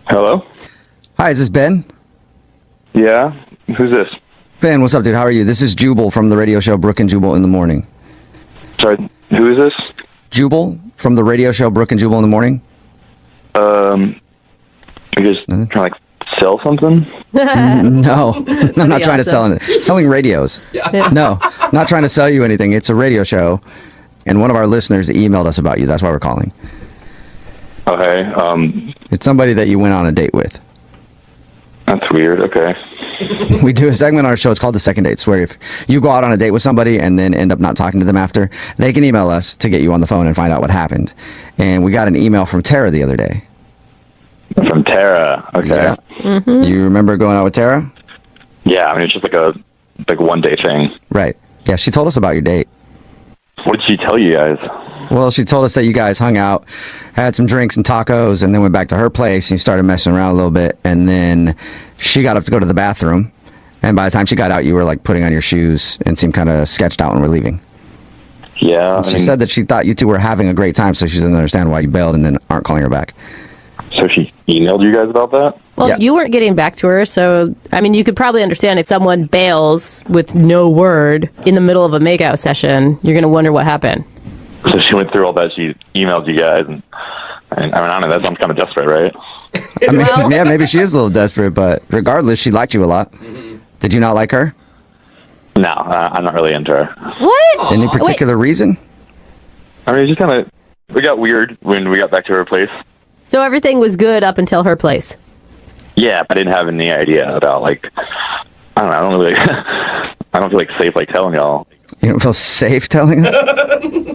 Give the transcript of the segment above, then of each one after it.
Hello? Hi, is this Ben? Yeah? Who's this? Ben, what's up, dude? How are you? This is Jubal from the radio show Brooke and Jubal in the Morning. Sorry, who is this? Jubal from the radio show Brooke and Jubal in the Morning? You just trying to, like, sell something? No, I'm not trying to sell awesome. anything. Selling radios. No, not trying to sell you anything. It's a radio show, and one of our listeners emailed us about you. That's why we're calling. Okay, It's somebody that you went on a date with. that's weird. Okay. We do a segment on our show. It's called The Second Dates, where if you go out on a date with somebody and then end up not talking to them after, they can email us to get you on the phone and find out what happened. And we got an email from Tara the other day. From Tara. Okay. Yeah. Mm-hmm. You remember going out with Tara? Yeah, I mean, it's just like a one-day thing. Right. Yeah, she told us about your date. What did she tell you guys? Well, she told us that you guys hung out, had some drinks and tacos, and then went back to her place, and you started messing around a little bit, and then she got up to go to the bathroom, and by the time she got out, you were, like, putting on your shoes and seemed kind of sketched out and were leaving. Yeah. She said that she thought you two were having a great time, so she doesn't understand why you bailed and then aren't calling her back. So she emailed you guys about that? Well, Yeah. you weren't getting back to her, so, I mean, you could probably understand if someone bails with no word in the middle of a makeout session, you're going to wonder what happened. So she went through all that. She emailed you guys, and I mean, I don't know. That sounds kind of desperate, right? I mean, yeah, maybe she is a little desperate, but regardless, she liked you a lot. Did you not like her? No, I'm not really into her. What? Any particular reason? I mean, it's just kind of, we got weird when we got back to her place. So everything was good up until her place. Yeah, I didn't have any idea about, like, I don't know. I don't really, I don't feel like safe, like, telling y'all. You don't feel safe telling us?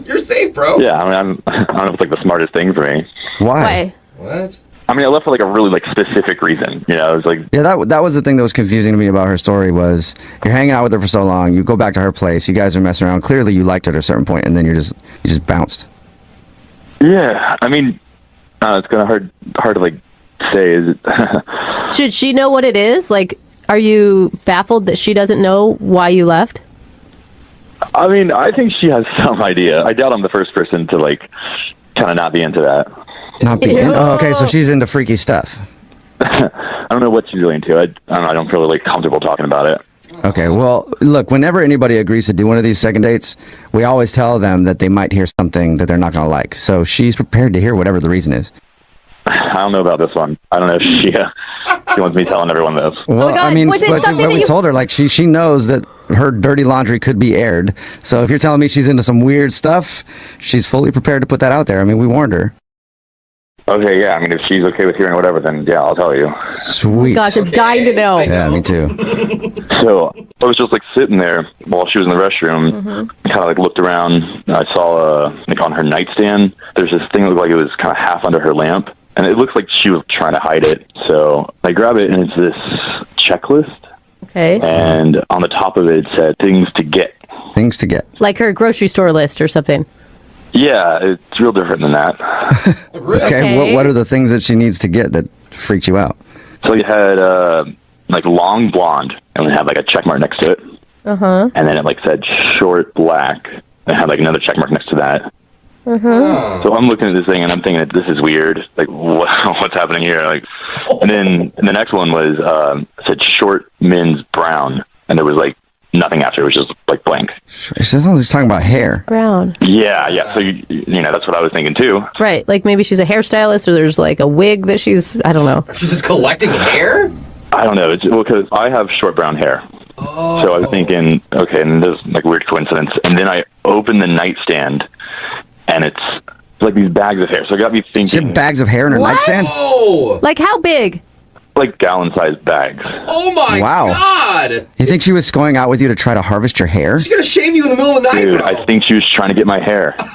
You're safe, bro. Yeah, I mean, I don't know if it's like the smartest thing for me. Why? What? I mean, I left for like a really like specific reason. You know, it was like, Yeah, that was the thing that was confusing to me about her story was you're hanging out with her for so long, you go back to her place, you guys are messing around. Clearly, you liked her at a certain point, and then you just bounced. yeah. I mean, it's kind of hard to like say. Is it? Should she know what it is? Like, are you baffled that she doesn't know why you left? I mean, I think she has some idea. I doubt I'm the first person to like kind of not be into that. Not be oh, okay, so she's into freaky stuff. I don't know what she's really into. I don't know. I don't feel like comfortable talking about it. Okay, well, look, whenever anybody agrees to do one of these second dates, we always tell them that they might hear something that they're not going to like. So she's prepared to hear whatever the reason is. I don't know about this one. I don't know if she wants me telling everyone this. Well, my God, I mean, was it but something that we you- told her, like, she knows that her dirty laundry could be aired. So if you're telling me she's into some weird stuff, she's fully prepared to put that out there. I mean, we warned her. Okay, yeah. I mean, if she's okay with hearing whatever, then yeah, I'll tell you. Sweet. Gosh, I'm dying to know. Yeah, me too. So I was just like sitting there while she was in the restroom, kind of like looked around. And I saw like on her nightstand, there's this thing that looked like it was kind of half under her lamp, and it looks like she was trying to hide it. So I grab it, and it's this checklist, Okay. and on the top of it said things to get. Things to get. Like her grocery store list or something. Yeah, it's real different than that. Really? Okay, Okay. what are the things that she needs to get that freaked you out? So it had like long blonde, and it had like a check mark next to it. Uh-huh. And then it like said short black, and it had like another check mark next to that. Oh. So I'm looking at this thing and I'm thinking that this is weird. Like, what's happening here? Like, and then the next one was said short men's brown, and there was like nothing after. It was just like blank. She sounds like she's talking about hair. Brown. Yeah. So you know that's what I was thinking too. Right. Like maybe she's a hairstylist or there's like a wig that she's, I don't know. She's just collecting hair? I don't know. It's well because I have short brown hair. Oh. So I was thinking, okay, and there's like weird coincidence. And then I opened the nightstand, and it's like these bags of hair. So it got me She thinking, had bags of hair in her What? nightstand? Oh! Like how big? like gallon-sized bags. Oh my Wow. God! You think she was going out with you to try to harvest your hair? She's gonna shave you in the middle of the night, Dude, bro. I think she was trying to get my hair. What?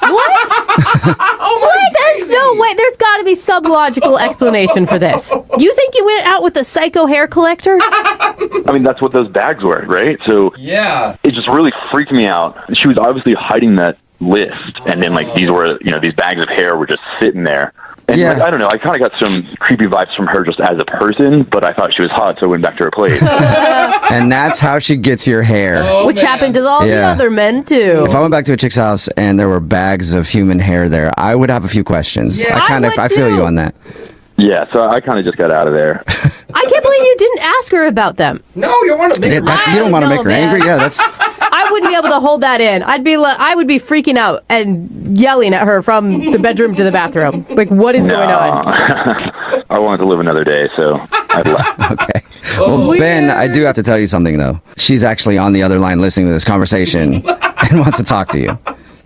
Oh my What? There's no way. There's got to be some logical explanation for this. You think you went out with a psycho hair collector? I mean, that's what those bags were, right? So Yeah. it just really freaked me out. She was obviously hiding that list, and then like these were, you know, these bags of hair were just sitting there. And Yeah. like, I don't know, I kind of got some creepy vibes from her just as a person, but I thought she was hot, so I went back to her place. And that's how she gets your hair. Oh, Which man. happened to all the Yeah. other men too. If I went back to a chick's house and there were bags of human hair there, I would have a few questions. Yeah. I would I feel too. you on that. Yeah, so I kind of just got out of there. I can't believe you didn't ask her about them. No, you don't want to make Yeah, her you don't want to make her man. angry. Yeah, that's. I wouldn't be able to hold that in. I would be freaking out and yelling at her from the bedroom to the bathroom. Like, what is going on? I wanted to live another day, so I left. Okay. Well, Ben, I do have to tell you something, though. She's actually on the other line listening to this conversation and wants to talk to you.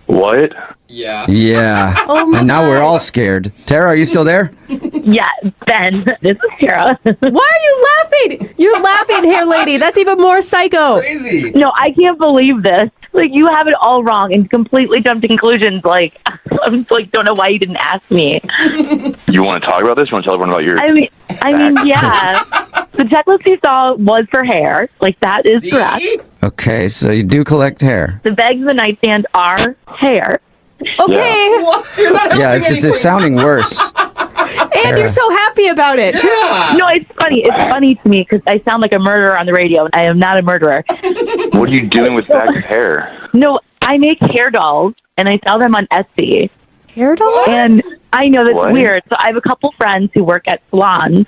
What? Yeah. Yeah. Oh and now we're all scared. Tara, are you still there? Yeah, Ben, this is Tara. Why are you laughing? You're laughing, hair lady. That's even more psycho. Crazy. No, I can't believe this. Like, you have it all wrong and completely jumped to conclusions. Like, I'm like, don't know why you didn't ask me. You want to talk about this? You want to tell everyone about your... I mean, yeah. The checklist you saw was for hair. Like, that is correct. Okay, so you do collect hair. The bags and the nightstand are hair. Okay. What? You're not Yeah, helping it's anybody. sounding worse. And you're so happy about it. Yeah. No, it's funny. It's funny to me because I sound like a murderer on the radio. I am not a murderer. What are you doing with bags of hair? No, I make hair dolls and I sell them on Etsy. Hair doll? And I know that's What? weird. So I have a couple friends who work at salons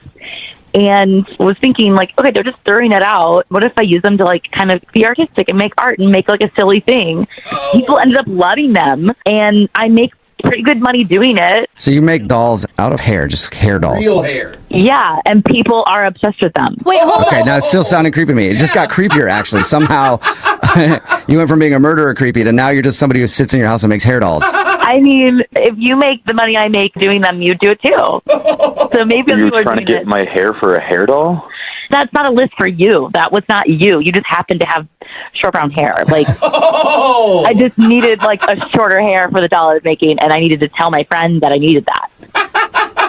and was thinking, like, okay, they're just throwing it out. What if I use them to, like, kind of be artistic and make art and make, like, a silly thing? People ended up loving them, and I make pretty good money doing it. So you make dolls out of hair, just hair dolls. Real hair. Yeah, and people are obsessed with them. Wait, hold Okay, on. now it's still sounding creepy to me. It just got creepier, actually. Somehow you went from being a murderer creepy to now you're just somebody who sits in your house and makes hair dolls. I mean, if you make the money I make doing them, you do it too. So maybe You people were are trying to doing get it. my hair for a hair doll? That's not a list for you. That was not you. You just happened to have short brown hair. Like, Oh. I just needed, like, a shorter hair for the doll I was making, and I needed to tell my friend that I needed that.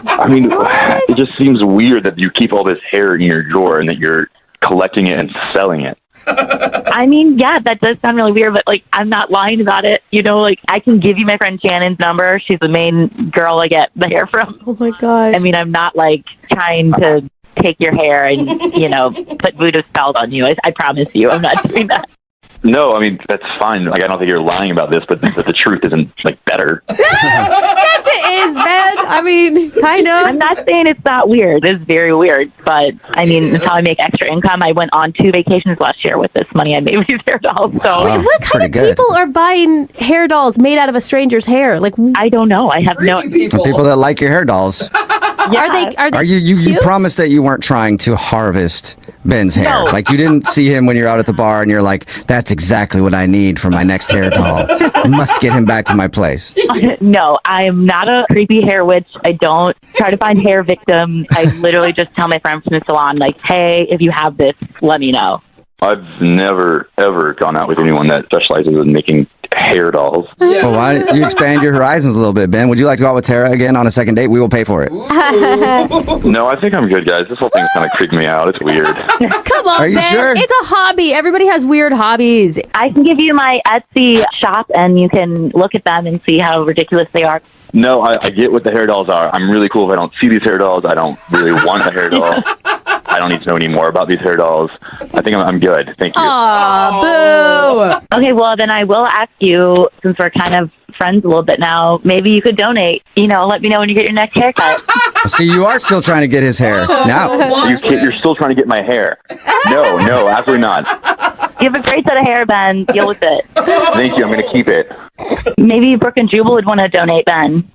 I mean, it just seems weird that you keep all this hair in your drawer and that you're collecting it and selling it. I mean, yeah, that does sound really weird, but, like, I'm not lying about it. You know, like, I can give you my friend Shannon's number. She's the main girl I get the hair from. Oh my gosh. I mean, I'm not, like, trying to take your hair and, you know, put voodoo spells on you. I promise you, I'm not doing that. No, I mean, that's fine. Like, I don't think you're lying about this, but the truth isn't, like, better. Yes, it is, Ben. I mean, kind I'm of. not saying it's not weird. It's very weird, but I mean, it's how I make extra income. I went on 2 vacations last year with this money I made with these hair dolls. So Wow. What that's kind of pretty good. people are buying hair dolls made out of a stranger's hair? Like, I don't know. I have no. Creepy people. People that like your hair dolls. are they? Are you cute? promised that you weren't trying to harvest Ben's hair? No. Like you didn't see him when you're out at the bar and you're like, that's exactly what I need for my next hair doll. I must get him back to my place. No, I'm not a creepy hair witch. I don't try to find hair victims. I literally just tell my friends from the salon, like, hey, if you have this, let me know. I've never, ever gone out with anyone that specializes in making hair dolls. Well, why don't you expand your horizons a little bit, Ben? Would you like to go out with Tara again on a second date? We will pay for it. No, I think I'm good, guys. This whole thing's kind of creeping me out. It's weird. Come on, Are you Ben. sure? It's a hobby. Everybody has weird hobbies. I can give you my Etsy shop, and you can look at them and see how ridiculous they are. No, I get what the hair dolls are. I'm really cool if I don't see these hair dolls. I don't really want a hair doll. I don't need to know any more about these hair dolls. I think I'm good. Thank you. Aw, boo. Okay, well, then I will ask you, since we're kind of friends a little bit now, maybe you could donate. You know, let me know when you get your next haircut. See, you are still trying to get his hair. Now, You're still trying to get my hair. No, absolutely not. You have a great set of hair, Ben. Deal with it. Thank you. I'm going to keep it. Maybe Brooke and Jubal would want to donate, Ben.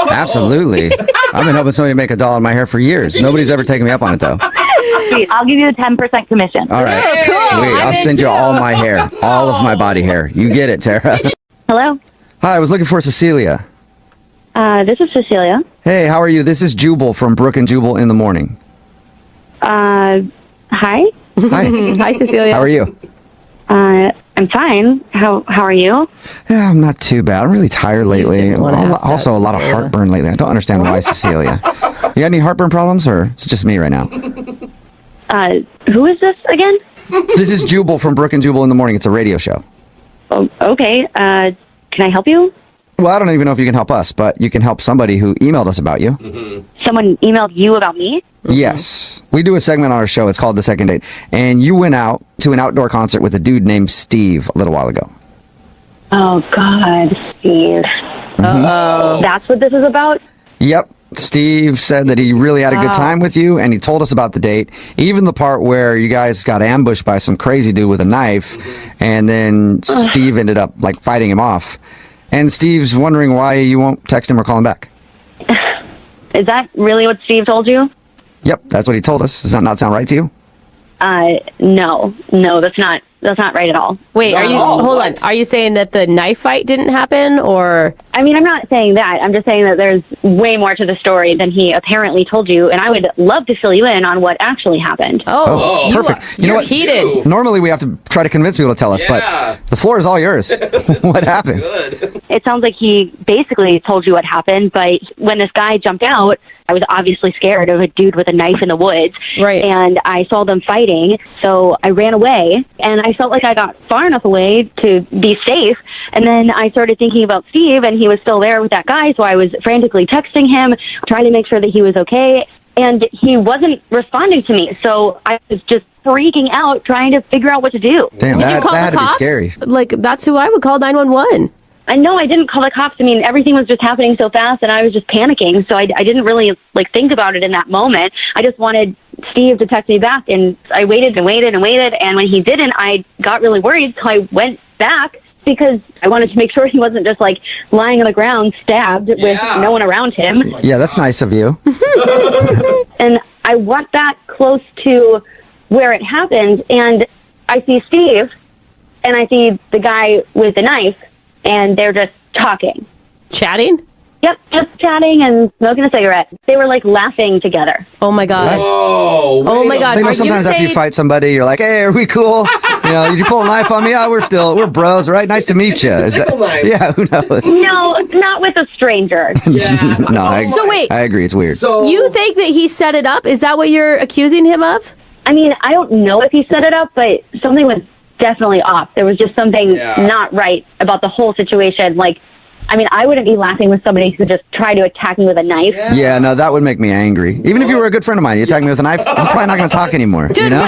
absolutely. I've been helping somebody make a doll in my hair for years. Nobody's ever taken me up on it, though. Sweet. I'll give you a 10% commission. All right. cool. Sweet. I'm I'll send you into all my hair, all of my body hair. You get it, Tara. Hello? Hi, I was looking for Cecilia. This is Cecilia. Hey, how are you? This is Jubal from Brooke and Jubal in the morning. Hi. Hi. Hi, Cecilia. How are you? I'm fine. How are you? Yeah, I'm not too bad. I'm really tired lately. didn't wanna ask that, Also, a lot of Cecilia. heartburn lately. I don't understand why, Cecilia. You got any heartburn problems, or it's just me right now? Who is this again? This is Jubal from Brooke and Jubal in the morning. It's a radio show. Oh, okay. Can I help you? Well, I don't even know if you can help us, but you can help somebody who emailed us about you. Someone emailed you about me? Yes. We do a segment on our show. It's called The Second Date. And you went out to an outdoor concert with a dude named Steve a little while ago. Oh, God, Steve. Uh-oh. That's what this is about? Yep. Steve said that he really had a good time with you, and he told us about the date, even the part where you guys got ambushed by some crazy dude with a knife, and then Steve ended up like fighting him off. And Steve's wondering why you won't text him or call him back. Is that really what Steve told you? Yep, that's what he told us. Does that not sound right to you? No, that's not right at all. Wait, hold on. Are you saying that the knife fight didn't happen, or? I mean, I'm not saying that. I'm just saying that there's way more to the story than he apparently told you, and I would love to fill you in on what actually happened. Oh, perfect. You know what? Heated. Normally we have to try to convince people to tell us, but the floor is all yours. What happened? Good. It sounds like he basically told you what happened, but when this guy jumped out, I was obviously scared of a dude with a knife in the woods. Right. And I saw them fighting, so I ran away, and I felt like I got far enough away to be safe. And then I started thinking about Steve, and he was still there with that guy, so I was frantically texting him, trying to make sure that he was okay. And he wasn't responding to me, so I was just freaking out, trying to figure out what to do. Damn, Did you that call had the to be cops? scary. Like, that's who I would call 911. I know I didn't call the cops. I mean, everything was just happening so fast, and I was just panicking. So I didn't really think about it in that moment. I just wanted Steve to text me back, and I waited and waited and waited. And when he didn't, I got really worried. So I went back because I wanted to make sure he wasn't just lying on the ground, stabbed with no one around him. Yeah, that's nice of you. And I went back close to where it happened, and I see Steve, and I see the guy with the knife, and they're just talking. Chatting? Yep, just chatting and smoking a cigarette. They were laughing together. Oh my God. Oh my God. You know, Are sometimes you after you saying- fight somebody, you're like, "Hey, are we cool? You know, did you pull a knife on me? Yeah, we're bros, right? Nice to meet you." It's a tickle knife. Yeah, who knows? No, not with a stranger. Yeah. No, So wait. I agree. It's weird. So You think that he set it up? Is that what you're accusing him of? I mean, I don't know if he set it up, but something was definitely off. There was just something not right about the whole situation. I mean, I wouldn't be laughing with somebody who just tried to attack me with a knife. Yeah, no, that would make me angry. Even if you were a good friend of mine, you attack me with a knife, I'm probably not going to talk anymore. Dude, you know?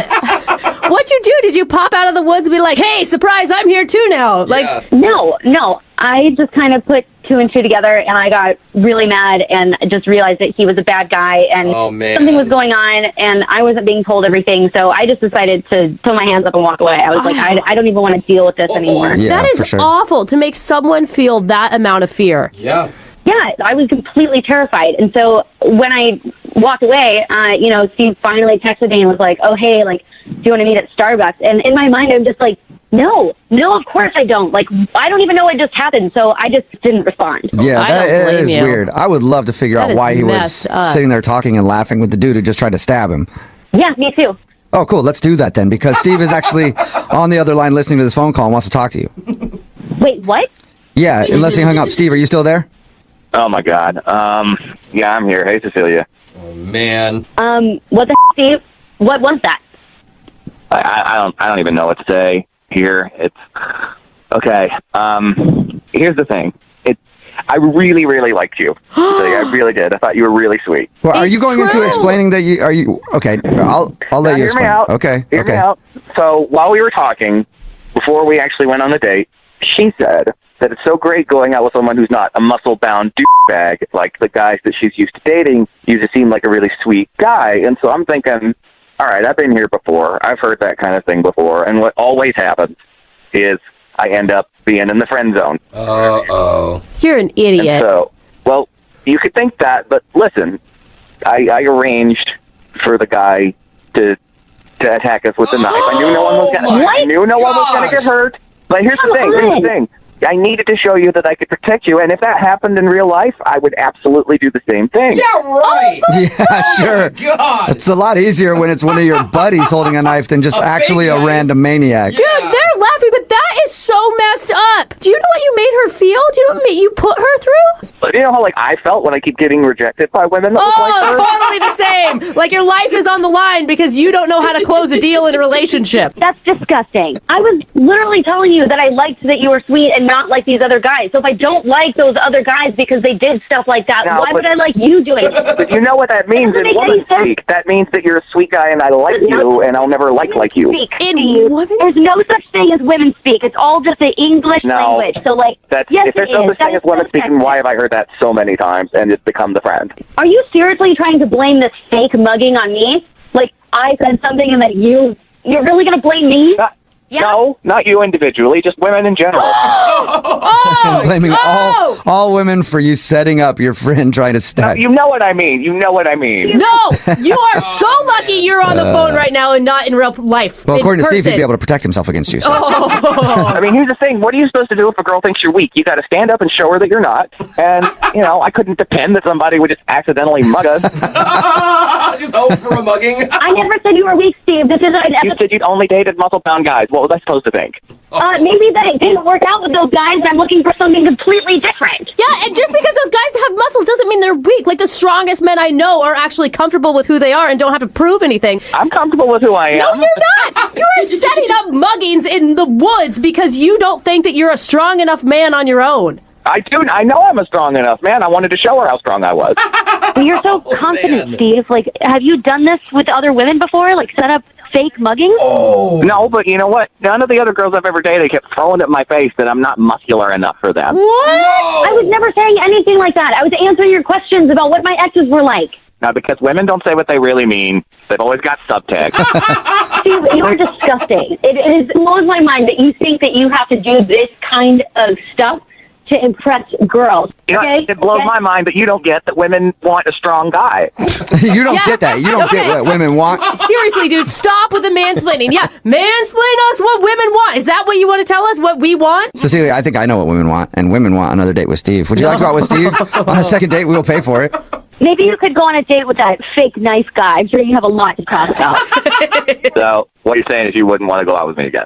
What'd you do? Did you pop out of the woods and be like, hey, surprise, I'm here too now? No. I just kind of put two and two together, and I got really mad and just realized that he was a bad guy, and something was going on, and I wasn't being told everything, so I just decided to put my hands up and walk away. I was like, I don't even want to deal with this anymore. Yeah, that for is sure. awful to make someone feel that amount of fear. Yeah. Yeah, I was completely terrified. And so when I walked away, Steve finally texted me and was like, oh, hey, do you want to meet at Starbucks? And in my mind, I'm just like, no, of course I don't. I don't even know what just happened. So I just didn't respond. Yeah, I that don't blame is you. weird. I would love to figure That out is why he was messed up. sitting there talking and laughing with the dude who just tried to stab him. Yeah, me too. Oh, cool. Let's do that then, because Steve is actually on the other line listening to this phone call and wants to talk to you. Wait, what? Yeah, unless he hung up. Steve, are you still there? Oh my God. Yeah, I'm here. Hey, Cecilia. Oh, man. What the Steve? What was that? I don't even know what to say here. It's okay. Here's the thing. I really, really liked you. I really did. I thought you were really sweet. Well, are It's you going into true. explaining that you are you? Okay, I'll let you Hear me explain. out. Okay, Hear me okay. out. So while we were talking, before we actually went on the date, she said that it's so great going out with someone who's not a muscle-bound douchebag like the guys that she's used to dating. You just seem like a really sweet guy. And so I'm thinking, all right, I've been here before. I've heard that kind of thing before. And what always happens is I end up being in the friend zone. Uh-oh. You're an idiot. And so, well, you could think that, but listen, I arranged for the guy to attack us with the knife. I knew no one was gonna. What? I knew no one was gonna get hurt. But here's the thing. Here's the thing. I needed to show you that I could protect you, and if that happened in real life, I would absolutely do the same thing. Yeah, right. Yeah, sure. God. It's a lot easier when it's one of your buddies holding a knife than just A actually big a knife. random maniac. Dude, they're laughing, but that is so messed up. Do you know what you made her feel? Do you know what you put her through? But you know how I felt when I keep getting rejected by women that look like her? Totally the same. Like your life is on the line because you don't know how to close a deal in a relationship. That's disgusting. I was literally telling you that I liked that you were sweet and not like these other guys. So if I don't like those other guys because they did stuff like that, No, why but- would I like you doing it? But you know what that means Doesn't in make any woman sense. speak. That means that you're a sweet guy and I like you and I'll never like you. Speak, In Steve. women's- There's no such thing as women speak. It's all just That's the English No. language. So, like, That's, yes, if there's it no is. such thing as women speaking, why have I heard that so many times and it's become the friend? Are you seriously trying to blame this fake mugging on me? Like, I said something and that you're really going to blame me? Yeah. No, not you individually, just women in general. Blaming all women for you setting up your friend trying to No, stack. you know what I mean. You know what I mean. No, you are so lucky you're on the phone right now and not in real life. Well, in according to Steve, he'd person. be able to protect himself against you. So. I mean, here's the thing. What are you supposed to do if a girl thinks you're weak? You got to stand up and show her that you're not. And, I couldn't depend that somebody would just accidentally mug us. Just hope for a mugging. I never said you were weak, Steve. This is You said you'd only dated muscle-bound guys. What was I supposed to think? maybe that it didn't work out with those guys and I'm looking for something completely different. Yeah, and just because those guys have muscles doesn't mean they're weak. Like, the strongest men I know are actually comfortable with who they are and don't have to prove anything. I'm comfortable with who I am. No, you're not. You're setting up muggings in the woods because you don't think that you're a strong enough man on your own. I do. I know I'm a strong enough man. I wanted to show her how strong I was. You're so confident, man. Steve. Like, have you done this with other women before? Like, set up fake mugging? No, but you know what? None of the other girls I've ever dated kept throwing it in my face that I'm not muscular enough for them. I was never saying anything like that. I was answering your questions about what my exes were like. Now, because women don't say what they really mean, they've always got subtext. Steve, you're disgusting. It blows my mind that you think that you have to do this kind of stuff to impress girls. Okay? It blows my mind that you don't get that women want a strong guy. You don't get that. You don't get what women want. Seriously, dude, stop with the mansplaining. Yeah, mansplain us what women want. Is that what you want to tell us? What we want? Cecilia, I think I know what women want, and women want another date with Steve. Would you like to go out with Steve on a second date? We'll pay for it. Maybe you could go on a date with that fake nice guy. I'm sure you have a lot to talk about. So what you're saying is you wouldn't want to go out with me again.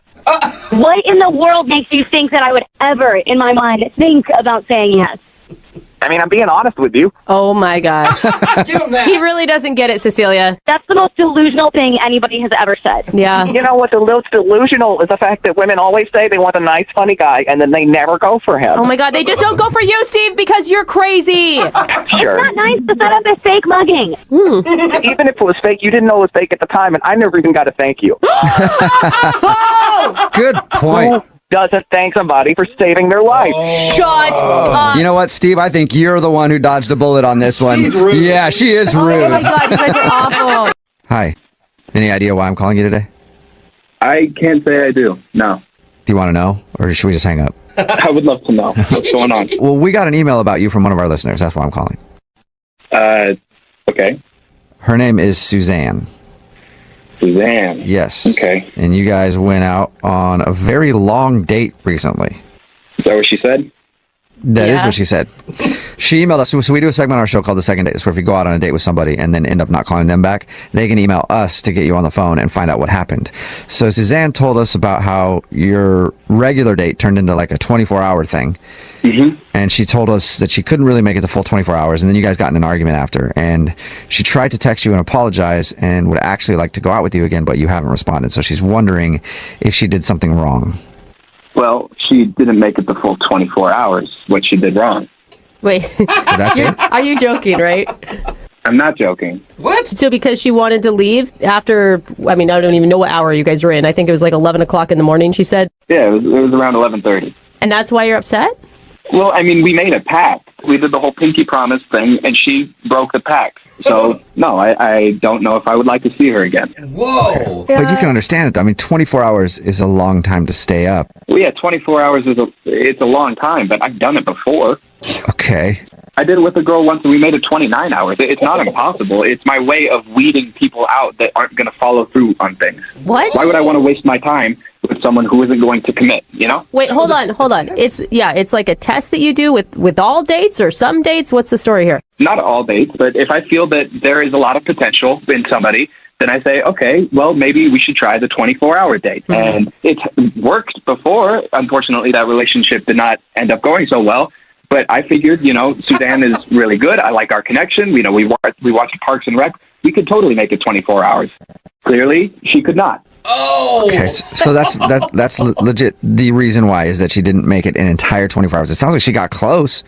What in the world makes you think that I would ever, in my mind, think about saying yes? I mean, I'm being honest with you. Oh, my gosh. Give him that. He really doesn't get it, Cecilia. That's the most delusional thing anybody has ever said. Yeah. You know what's delusional is the fact that women always say they want a nice, funny guy, and then they never go for him. Oh, my God. They just don't go for you, Steve, because you're crazy. Sure. It's not nice to set up a fake mugging. Even if it was fake, you didn't know it was fake at the time, and I never even got to thank you. Good point. Who doesn't thank somebody for saving their life? Shut up. You know what, Steve? I think you're the one who dodged a bullet on this one. She's rude. Yeah, she is Oh, my rude. God. You guys are awful. Hi. Any idea why I'm calling you today? I can't say I do. No. Do you want to know, or should we just hang up? I would love to know what's going on. Well, we got an email about you from one of our listeners. That's why I'm calling. Okay. Her name is Suzanne. Suzanne. Yes. Okay. And you guys went out on a very long date recently. Is that what she said? That is Yeah. what she said. She emailed us. So we do a segment on our show called The Second Date. It's where if you go out on a date with somebody and then end up not calling them back, they can email us to get you on the phone and find out what happened. So Suzanne told us about how your regular date turned into like a 24-hour thing. Mm-hmm. And she told us that she couldn't really make it the full 24 hours. And then you guys got in an argument after. And she tried to text you and apologize and would actually like to go out with you again, but you haven't responded. So she's wondering if she did something wrong. Well, she didn't make it the full 24 hours. What she did wrong. Wait. That's it? Are you joking, right? I'm not joking. What? So because she wanted to leave after, I mean, I don't even know what hour you guys were in. I think it was like 11 o'clock in the morning, she said. Yeah, it was around 11:30. And that's why you're upset? Well, I mean, we made a pact. We did the whole pinky promise thing, and she broke the pact. So, no, I don't know if I would like to see her again. Whoa. But you can understand it. I mean, 24 hours is a long time to stay up. Well, yeah, 24 hours it's a long time, but I've done it before. Okay. I did it with a girl once, and we made it 29 hours. It's not impossible. It's my way of weeding people out that aren't going to follow through on things. What? Why would I want to waste my time with someone who isn't going to commit, you know? Wait, hold on. It's like a test that you do with all dates or some dates. What's the story here? Not all dates, but if I feel that there is a lot of potential in somebody, then I say, okay, well, maybe we should try the 24-hour date. Mm-hmm. And it's worked before. Unfortunately, that relationship did not end up going so well. But I figured, Suzanne is really good. I like our connection. We watched Parks and Rec. We could totally make it 24 hours. Clearly, she could not. Oh. Okay, so that's legit. The reason why is that she didn't make it an entire 24 hours. It sounds like she got close.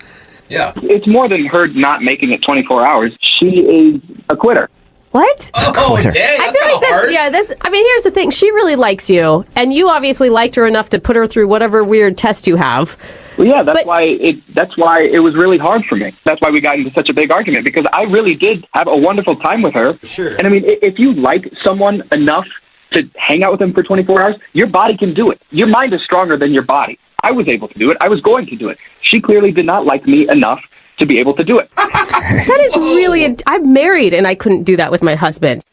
Yeah. It's more than her not making it 24 hours. She is a quitter. What? Oh, Quitter. dang. I That's feel like kinda harsh. I mean, here's the thing. She really likes you, and you obviously liked her enough to put her through whatever weird test you have. Well, yeah, that's why it was really hard for me. That's why we got into such a big argument, because I really did have a wonderful time with her. Sure. And I mean, if you like someone enough to hang out with them for 24 hours, your body can do it. Your mind is stronger than your body. I was able to do it. I was going to do it. She clearly did not like me enough to be able to do it. That is really... I'm married, and I couldn't do that with my husband.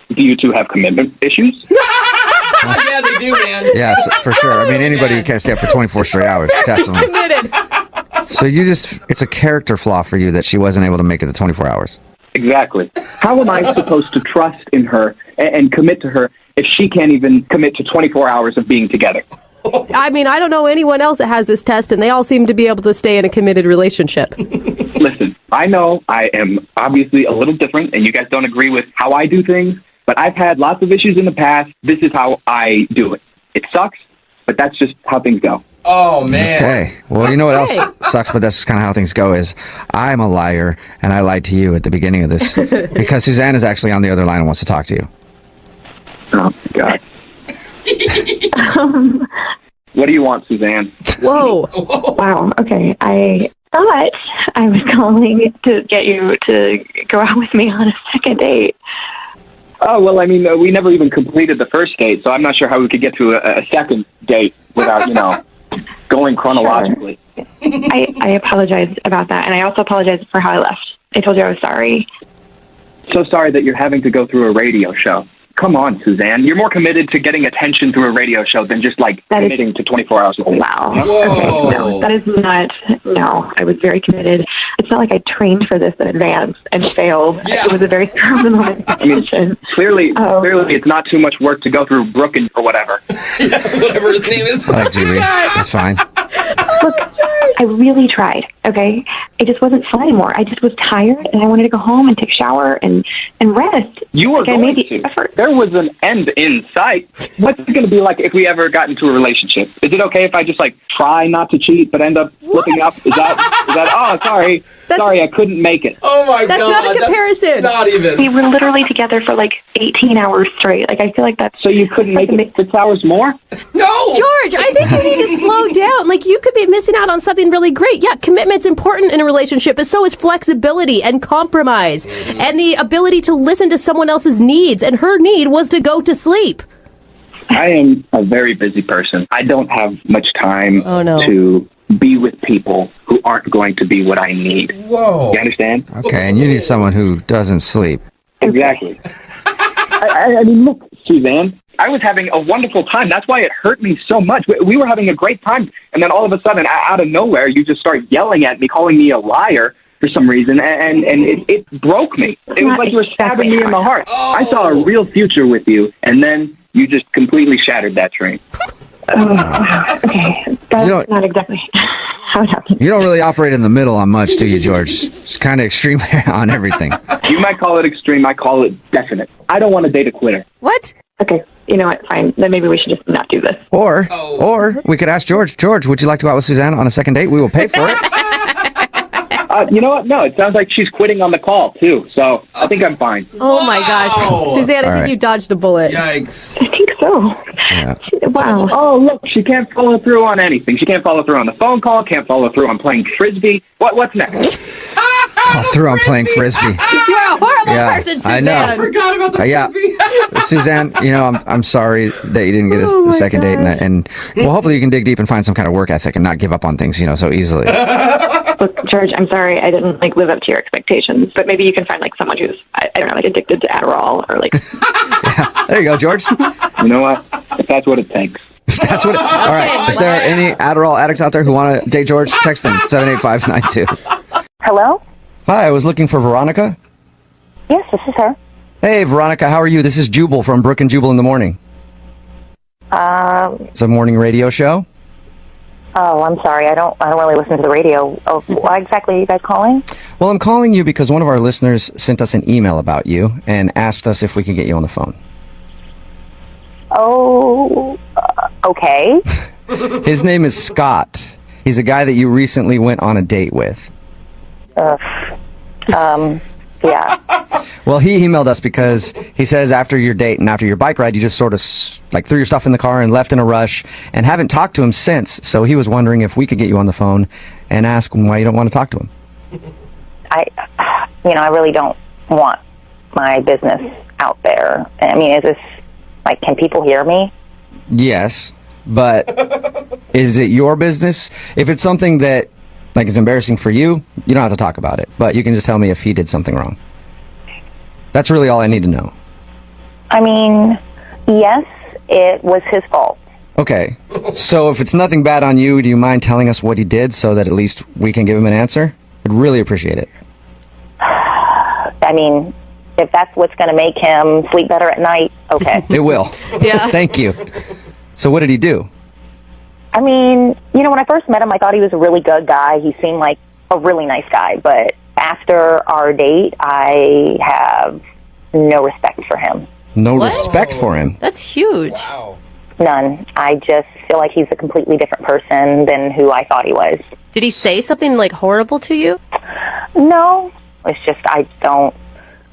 Do you two have commitment issues? Yeah, they do, man. Yes, for sure. I mean, anybody who can't stay up for 24 straight hours, definitely. Committed. So it's a character flaw for you that she wasn't able to make it to 24 hours. Exactly. How am I supposed to trust in her and commit to her if she can't even commit to 24 hours of being together? I mean, I don't know anyone else that has this test, and they all seem to be able to stay in a committed relationship. Listen, I know I am obviously a little different, and you guys don't agree with how I do things, but I've had lots of issues in the past. This is how I do it. It sucks, but that's just how things go. Oh, man. Okay. Well, you know what else sucks, but that's kind of how things go is I'm a liar, and I lied to you at the beginning of this because Suzanne is actually on the other line and wants to talk to you. Oh, God. What do you want, Suzanne? Whoa. Wow. Okay. I thought I was calling to get you to go out with me on a second date. Oh, well, I mean, we never even completed the first date, so I'm not sure how we could get to a second date without, going chronologically. I apologize about that, and I also apologize for how I left. I told you I was sorry. So sorry that you're having to go through a radio show. Come on, Suzanne. You're more committed to getting attention through a radio show than just, committing to 24 hours a week. Wow. Whoa. Okay, no, that is not... No, I was very committed. It's not like I trained for this in advance and failed. Yeah. It was a very moment decision. Clearly, it's not too much work to go through Brooke or whatever. Whatever his name is. I like Julie. That's fine. Look, I really tried, okay? It just wasn't fun anymore. I just was tired, and I wanted to go home and take a shower and rest. You were I going made the to. effort. There was an end in sight. What's it going to be like if we ever got into a relationship? Is it okay if I just, try not to cheat but end up slipping up? Is that, oh, sorry. Sorry, I couldn't make it. Oh, my God. That's not a comparison. That's not even. We were literally together for 18 hours straight. I feel like that's... So you couldn't make it 6 hours more? No. George, I think you need to slow down. You could be missing out on something really great. Yeah, commitment's important in a relationship, but so is flexibility and compromise and the ability to listen to someone else's needs. And her need was to go to sleep. I am a very busy person. I don't have much time to be with people who aren't going to be what I need. Whoa. You understand? Okay, and you need someone who doesn't sleep. Exactly. I mean, look, Suzanne, I was having a wonderful time. That's why it hurt me so much. We were having a great time, and then all of a sudden, out of nowhere, you just start yelling at me, calling me a liar for some reason, and it broke me. It was like you were stabbing me in the heart. I saw a real future with you, and then you just completely shattered that dream. Okay, that's not exactly how it happened. You don't really operate in the middle on much, do you, George? It's kind of extreme on everything. You might call it extreme. I call it definite. I don't want to date a quitter. What? Okay, you know what? Fine. Then maybe we should just not do this. Or we could ask George. George, would you like to go out with Suzanne on a second date? We will pay for it. You know what? No, it sounds like she's quitting on the call, too. So I think I'm fine. Oh, my gosh. Suzanne, I think you dodged a bullet. Yikes. I think so. Yeah. Wow. Oh, look, she can't follow through on anything. She can't follow through on the phone call, can't follow through on playing Frisbee. What's next? Through on playing Frisbee. You're a horrible person, Suzanne. I know. Forgot about the Yeah. Frisbee. Suzanne, I'm sorry that you didn't get a second date, and well, hopefully you can dig deep and find some kind of work ethic and not give up on things, so easily. Look, George, I'm sorry I didn't live up to your expectations, but maybe you can find someone who's I don't know, addicted to Adderall or Yeah, there you go, George. You know what? If that's what it takes. That's what. All right. If there are any Adderall addicts out there who want to date George, text them 78592. Hello? Hi, I was looking for Veronica. Yes, this is her. Hey, Veronica, how are you? This is Jubal from Brooke and Jubal in the morning. It's a morning radio show. Oh, I'm sorry. I don't really listen to the radio. Oh, why exactly are you guys calling? Well, I'm calling you because one of our listeners sent us an email about you and asked us if we could get you on the phone. Oh, okay. His name is Scott. He's a guy that you recently went on a date with. Yeah. Well, he emailed us because he says after your date and after your bike ride, you just sort of like threw your stuff in the car and left in a rush and haven't talked to him since. So he was wondering if we could get you on the phone and ask him why you don't want to talk to him. I really don't want my business out there. I mean, is this, like, can people hear me? Yes, but is it your business? If it's something that, like, is embarrassing for you, you don't have to talk about it. But you can just tell me if he did something wrong. That's really all I need to know. I mean, yes, it was his fault. Okay, so if it's nothing bad on you, do you mind telling us what he did so that at least we can give him an answer? I'd really appreciate it. I mean, if that's what's going to make him sleep better at night, okay. It will. Yeah. Thank you. So what did he do? I mean, when I first met him, I thought he was a really good guy. He seemed like a really nice guy. But after our date, I have no respect for him. No respect for him? That's huge. Wow. None. I just feel like he's a completely different person than who I thought he was. Did he say something like horrible to you? No. It's just I don't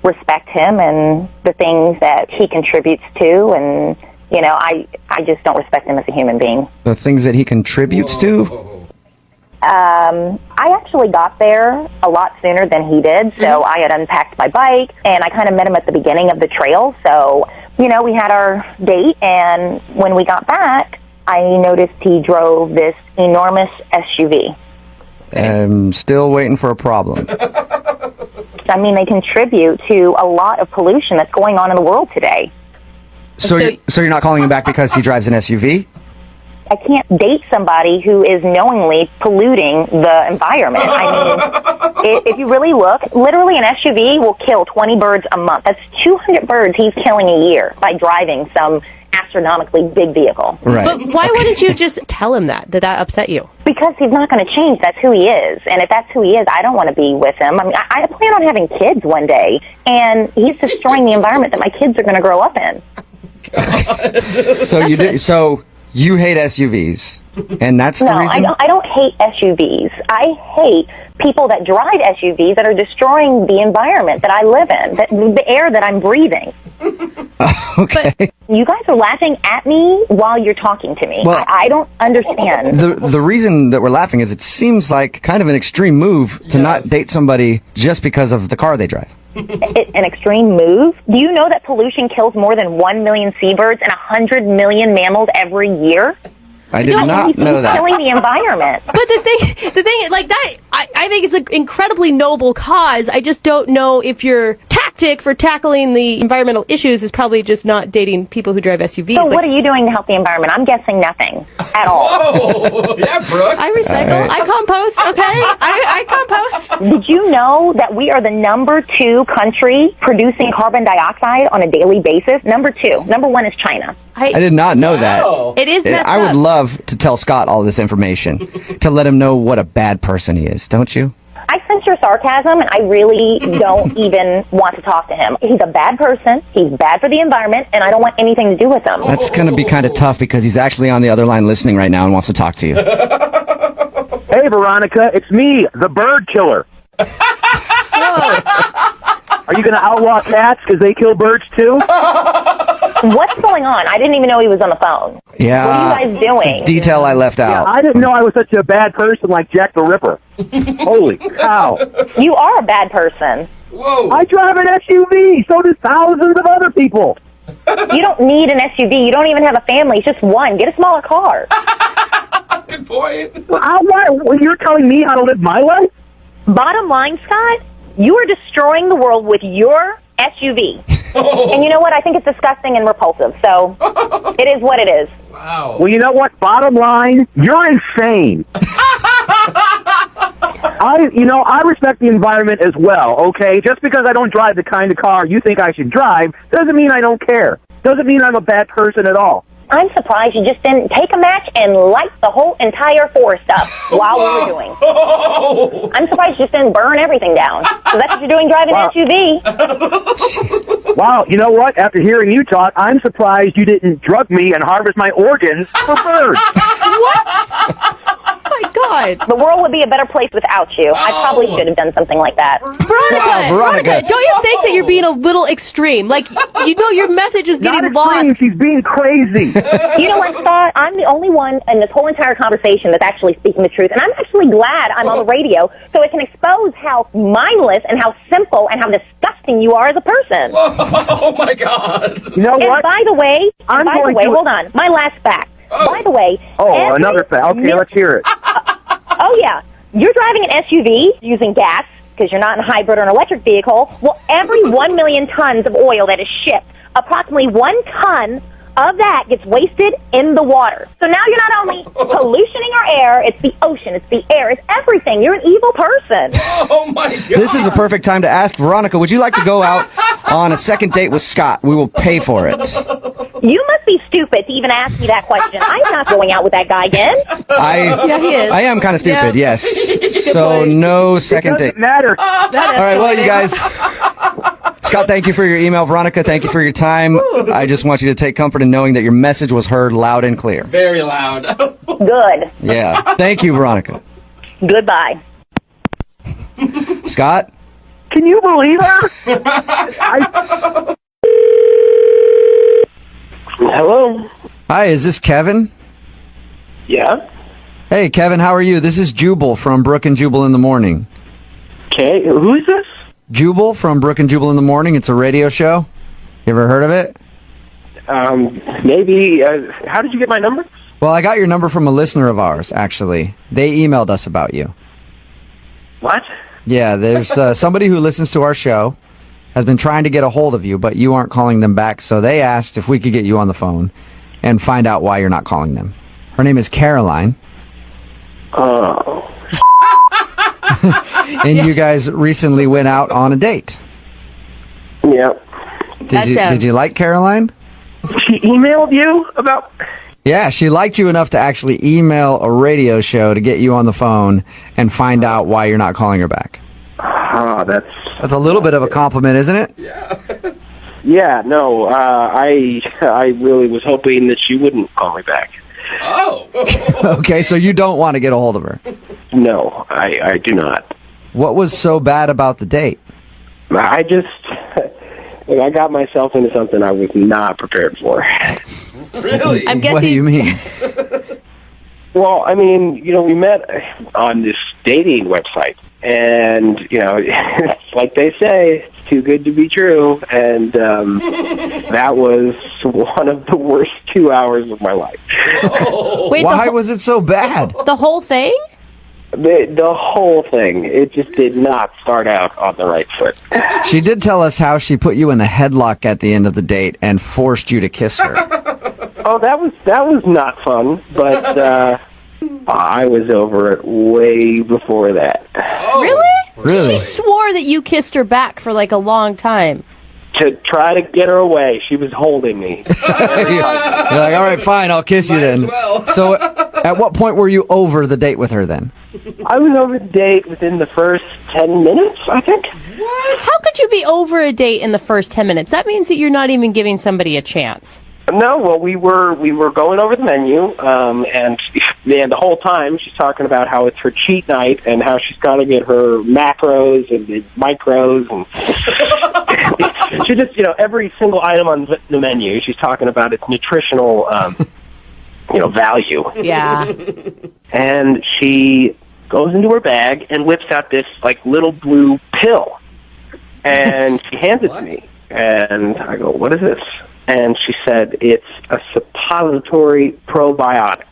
respect him and the things that he contributes to, and I just don't respect him as a human being. The things that he contributes to? I actually got there a lot sooner than he did, so I had unpacked my bike, and I kind of met him at the beginning of the trail, so, we had our date, and when we got back, I noticed he drove this enormous SUV. I'm still waiting for a problem. I mean, they contribute to a lot of pollution that's going on in the world today. So you're not calling him back because he drives an SUV? I can't date somebody who is knowingly polluting the environment. I mean, if you really look, literally an SUV will kill 20 birds a month. That's 200 birds he's killing a year by driving some astronomically big vehicle. Right. But why wouldn't you just tell him that? Did that upset you? Because he's not going to change. That's who he is. And if that's who he is, I don't want to be with him. I mean, I plan on having kids one day, and he's destroying the environment that my kids are going to grow up in. So you hate SUVs, and that's the reason? No, I don't hate SUVs. I hate people that drive SUVs that are destroying the environment that I live in, the air that I'm breathing. Okay. But you guys are laughing at me while you're talking to me. Well, I don't understand. The reason that we're laughing is it seems like kind of an extreme move to not date somebody just because of the car they drive. An extreme move? Do you know that pollution kills more than 1 million seabirds and 100 million mammals every year? I did not know that. Killing the environment. But the thing, like that, I think it's an incredibly noble cause. I just don't know if your tactic for tackling the environmental issues is probably just not dating people who drive SUVs. So what are you doing to help the environment? I'm guessing nothing at all. Oh, yeah, Brooke. I recycle. I compost. Okay, I compost. Did you know that we are the number 2 country producing carbon dioxide on a daily basis? Number 2. Number 1 is China. I did not know Wow. It is messed I would up. love to tell Scott all this information to let him know what a bad person he is, don't you? I sense your sarcasm, and I really don't even want to talk to him. He's a bad person. He's bad for the environment, and I don't want anything to do with him. That's going to be kind of tough because he's actually on the other line listening right now and wants to talk to you. Hey, Veronica, it's me, the bird killer. Are you going to outlaw cats because they kill birds too? What's going on? I didn't even know he was on the phone. Yeah. What are you guys doing? It's a detail I left out. I didn't know I was such a bad person like Jack the Ripper. Holy cow. You are a bad person. Whoa. I drive an SUV. So do thousands of other people. You don't need an SUV. You don't even have a family. It's just one. Get a smaller car. Good point. Well, you're telling me how to live my life? Bottom line, Scott, you are destroying the world with your SUV. And you know what? I think it's disgusting and repulsive. So it is what it is. Wow. Well, you know what? Bottom line, you're insane. I respect the environment as well, okay? Just because I don't drive the kind of car you think I should drive doesn't mean I don't care. Doesn't mean I'm a bad person at all. I'm surprised you just didn't take a match and light the whole entire forest up while we were doing. I'm surprised you just didn't burn everything down. So that's what you're doing driving an SUV. Wow, you know what? After hearing you talk, I'm surprised you didn't drug me and harvest my organs for birds. What? Oh my God. God. The world would be a better place without you. I probably should have done something like that. Veronica, don't you think that you're being a little extreme? Like, your message is getting lost. She's being crazy. You know what, Scott? I'm the only one in this whole entire conversation that's actually speaking the truth, and I'm actually glad I'm on the radio so it can expose how mindless and how simple and how disgusting you are as a person. Oh my God! You know and what? by the way, hold on. My last fact. By the way, Another fact. Okay, let's hear it. Oh yeah, you're driving an SUV using gas because you're not in a hybrid or an electric vehicle. Well, every 1 million tons of oil that is shipped, approximately 1 ton of that gets wasted in the water. So now you're not only pollutioning our air, it's the ocean, it's the air, it's everything. You're an evil person. Oh my God! This is a perfect time to ask Veronica, would you like to go out on a second date with Scott? We will pay for it. You must be stupid to even ask me that question. I'm not going out with that guy again. Yeah, he is. I am kind of stupid, Yeah. yes. So no second date. Doesn't matter. All right, well, you guys. Scott, thank you for your email. Veronica, thank you for your time. I just want you to take comfort in knowing that your message was heard loud and clear. Very loud. Good. Yeah. Thank you, Veronica. Goodbye. Scott? Can you believe her? Hello? Hi, is this Kevin? Yeah? Hey, Kevin, how are you? This is Jubal from Brooke and Jubal in the Morning. Okay, who is this? Jubal from Brooke and Jubal in the Morning. It's a radio show. You ever heard of it? Maybe. How did you get my number? Well, I got your number from a listener of ours, actually. They emailed us about you. What? Yeah, there's somebody who listens to our show, has been trying to get a hold of you, but you aren't calling them back, so they asked if we could get you on the phone and find out why you're not calling them. Her name is Caroline. Oh. And you guys recently went out on a date. Yeah. Did you like Caroline? She emailed you about... Yeah, she liked you enough to actually email a radio show to get you on the phone and find out why you're not calling her back. That's a little bit of a compliment, isn't it? Yeah, no, I really was hoping that she wouldn't call me back. Oh. Okay, so you don't want to get a hold of her. No, I do not. What was so bad about the date? I got myself into something I was not prepared for. Really? I'm guessing. What do you mean? Well, I mean, we met on this dating website, and, it's like they say, it's too good to be true, and that was one of the worst 2 hours of my life. Wait, why was it so bad? The whole thing? The whole thing, it just did not start out on the right foot. She did tell us how she put you in a headlock at the end of the date and forced you to kiss her. Oh, that was not fun, but I was over it way before that. Really? She swore that you kissed her back for like a long time. To try to get her away, she was holding me. You're like, all right, fine, I'll kiss you then. Well. So at what point were you over the date with her then? I was over the date within the first 10 minutes, I think. What? How could you be over a date in the first 10 minutes? That means that you're not even giving somebody a chance. No, well, we were going over the menu, and the whole time she's talking about how it's her cheat night and how she's got to get her macros and the micros, and she just, every single item on the menu, she's talking about its nutritional, value. Yeah. And she goes into her bag and whips out this little blue pill, and she hands it to me, and I go, "What is this?" And she said, "It's a suppository probiotic."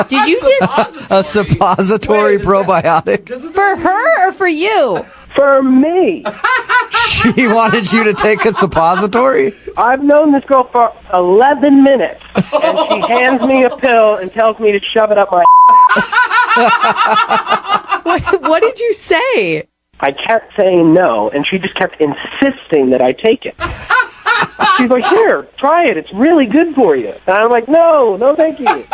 Did you just... A suppository probiotic? For her or for you? For me. She wanted you to take a suppository? I've known this girl for 11 minutes, and she hands me a pill and tells me to shove it up my What did you say? I kept saying no, and she just kept insisting that I take it. She's like, "Here, try it. It's really good for you." And I'm like, no, thank you.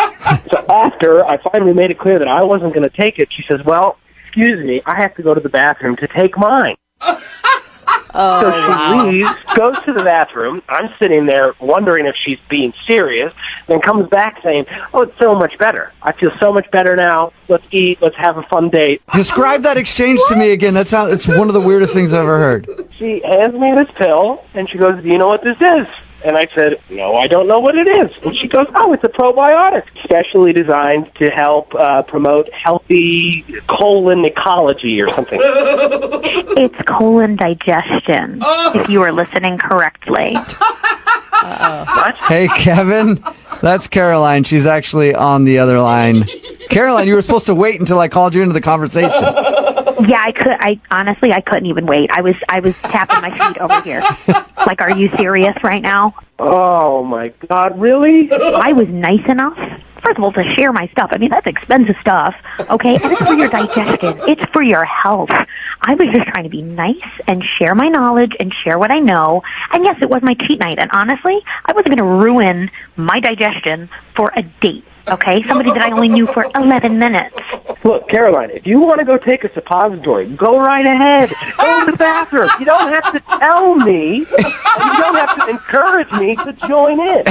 So after I finally made it clear that I wasn't going to take it, she says, "Well, excuse me, I have to go to the bathroom to take mine." So she leaves, goes to the bathroom. I'm sitting there wondering if she's being serious, then comes back saying, oh, it's so much better. I feel so much better now. Let's eat. Let's have a fun date. Describe that exchange to me again. It's one of the weirdest things I've ever heard. She hands me this pill, and she goes, do you know what this is? And I said, no, I don't know what it is. And she goes, oh, it's a probiotic, specially designed to help promote healthy colon ecology or something. It's colon digestion, if you were listening correctly. What? Hey, Kevin, that's Caroline. She's actually on the other line. Caroline, you were supposed to wait until I called you into the conversation. Yeah, I honestly, I couldn't even wait. I was tapping my feet over here. Like, are you serious right now? Oh, my God, really? I was nice enough, first of all, to share my stuff. I mean, that's expensive stuff, okay? And it's for your digestion. It's for your health. I was just trying to be nice and share my knowledge and share what I know. And yes, it was my cheat night. And honestly, I wasn't going to ruin my digestion for a date. Okay, somebody that I only knew for 11 minutes. Look, Caroline, if you want to go take a suppository, go right ahead. Go to the bathroom. You don't have to tell me. You don't have to encourage me to join in.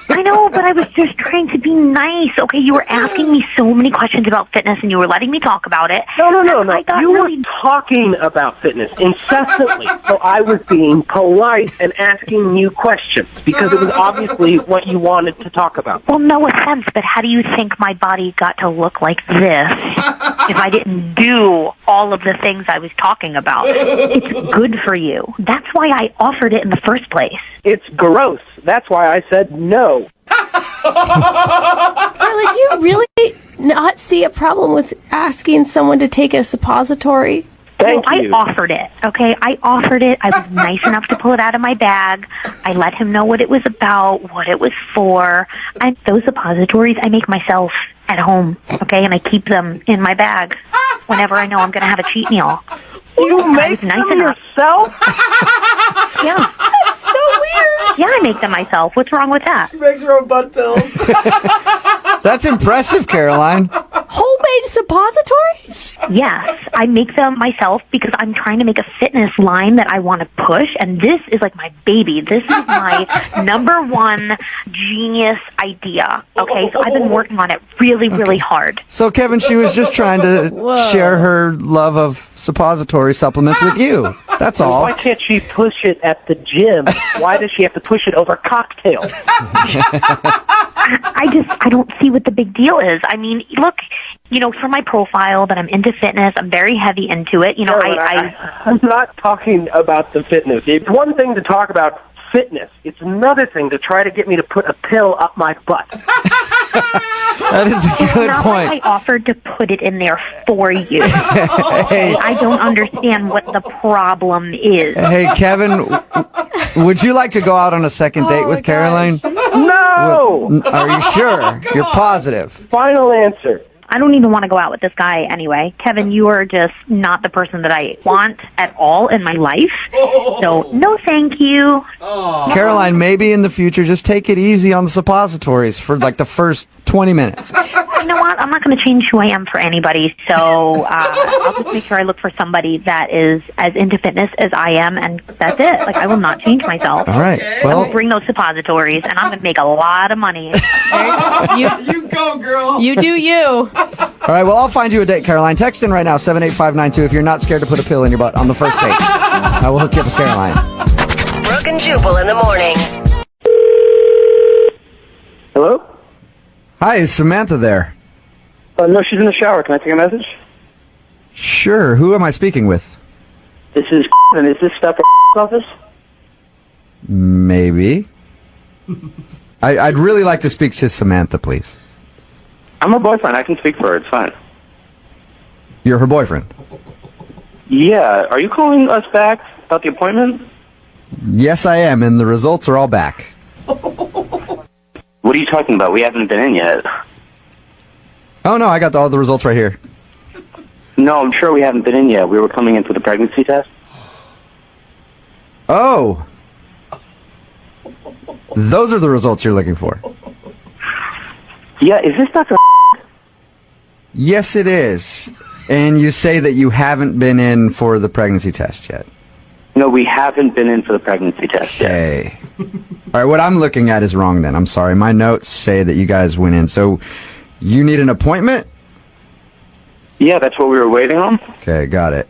I know, but I was just trying to be nice. Okay, you were asking me so many questions about fitness, and you were letting me talk about it. No. You were talking about fitness incessantly, so I was being polite and asking you questions because it was obviously what you wanted to talk about. Well, no offense, but how do you think my body got to look like this if I didn't do all of the things I was talking about? It's good for you. That's why I offered it in the first place. It's gross. That's why I said no. Carly, do you really not see a problem with asking someone to take a suppository? Thank you. you. I offered it, okay? I offered it. I was nice enough to pull it out of my bag. I let him know what it was about, what it was for. And those suppositories I make myself at home, okay? And I keep them in my bag whenever I know I'm going to have a cheat meal. You make them yourself? Yeah. That's so weird. Yeah, I make them myself. What's wrong with that? She makes her own butt pills. That's impressive, Caroline. Homemade suppositories? Yes, I make them myself because I'm trying to make a fitness line that I want to push, and this is like my baby. This is my number one genius idea, okay? So I've been working on it really, really hard. So, Kevin, she was just trying to share her love of suppository supplements with you. That's all. Why can't she push it at the gym? Why does she have to push it over cocktails? I don't see what the big deal is. I mean, look, you know, for my profile that I'm into fitness, I'm very heavy into it. You know, I'm not talking about the fitness. It's one thing to talk about fitness. It's another thing to try to get me to put a pill up my butt. That is a good point. Like I offered to put it in there for you. Okay? I don't understand what the problem is. Hey, Kevin, would you like to go out on a second date with Caroline? No! Are you sure? You're positive? Final answer. I don't even want to go out with this guy anyway. Kevin, you are just not the person that I want at all in my life. So, no thank you. Caroline, maybe in the future, just take it easy on the suppositories for like the first 20 minutes. You know what? I'm not going to change who I am for anybody. So, I'll just make sure I look for somebody that is as into fitness as I am, and that's it. Like, I will not change myself. All right. I Well, will bring those suppositories, and I'm going to make a lot of money. You go, girl. You do you. all right. Well, I'll find you a date, Caroline. Text in right now, 78592, if you're not scared to put a pill in your butt on the first date. I will hook you up with Caroline. Brooke and Jubal in the morning. Hello? Hi, is Samantha there? No, she's in the shower. Can I take a message? Sure. Who am I speaking with? This is and is this stuff at office? Maybe. I'd really like to speak to Samantha, please. I'm her boyfriend. I can speak for her. It's fine. You're her boyfriend? Yeah. Are you calling us back about the appointment? Yes, I am, and the results are all back. What are you talking about? We haven't been in yet. Oh, no, I got all the results right here. No, I'm sure we haven't been in yet. We were coming in for the pregnancy test. Oh. Those are the results you're looking for. Yeah, is this Dr. Yes, it is. And you say that you haven't been in for the pregnancy test yet. No, we haven't been in for the pregnancy test yet. Okay. All right, what I'm looking at is wrong then. I'm sorry. My notes say that you guys went in. So you need an appointment? Yeah, that's what we were waiting on. Okay, got it.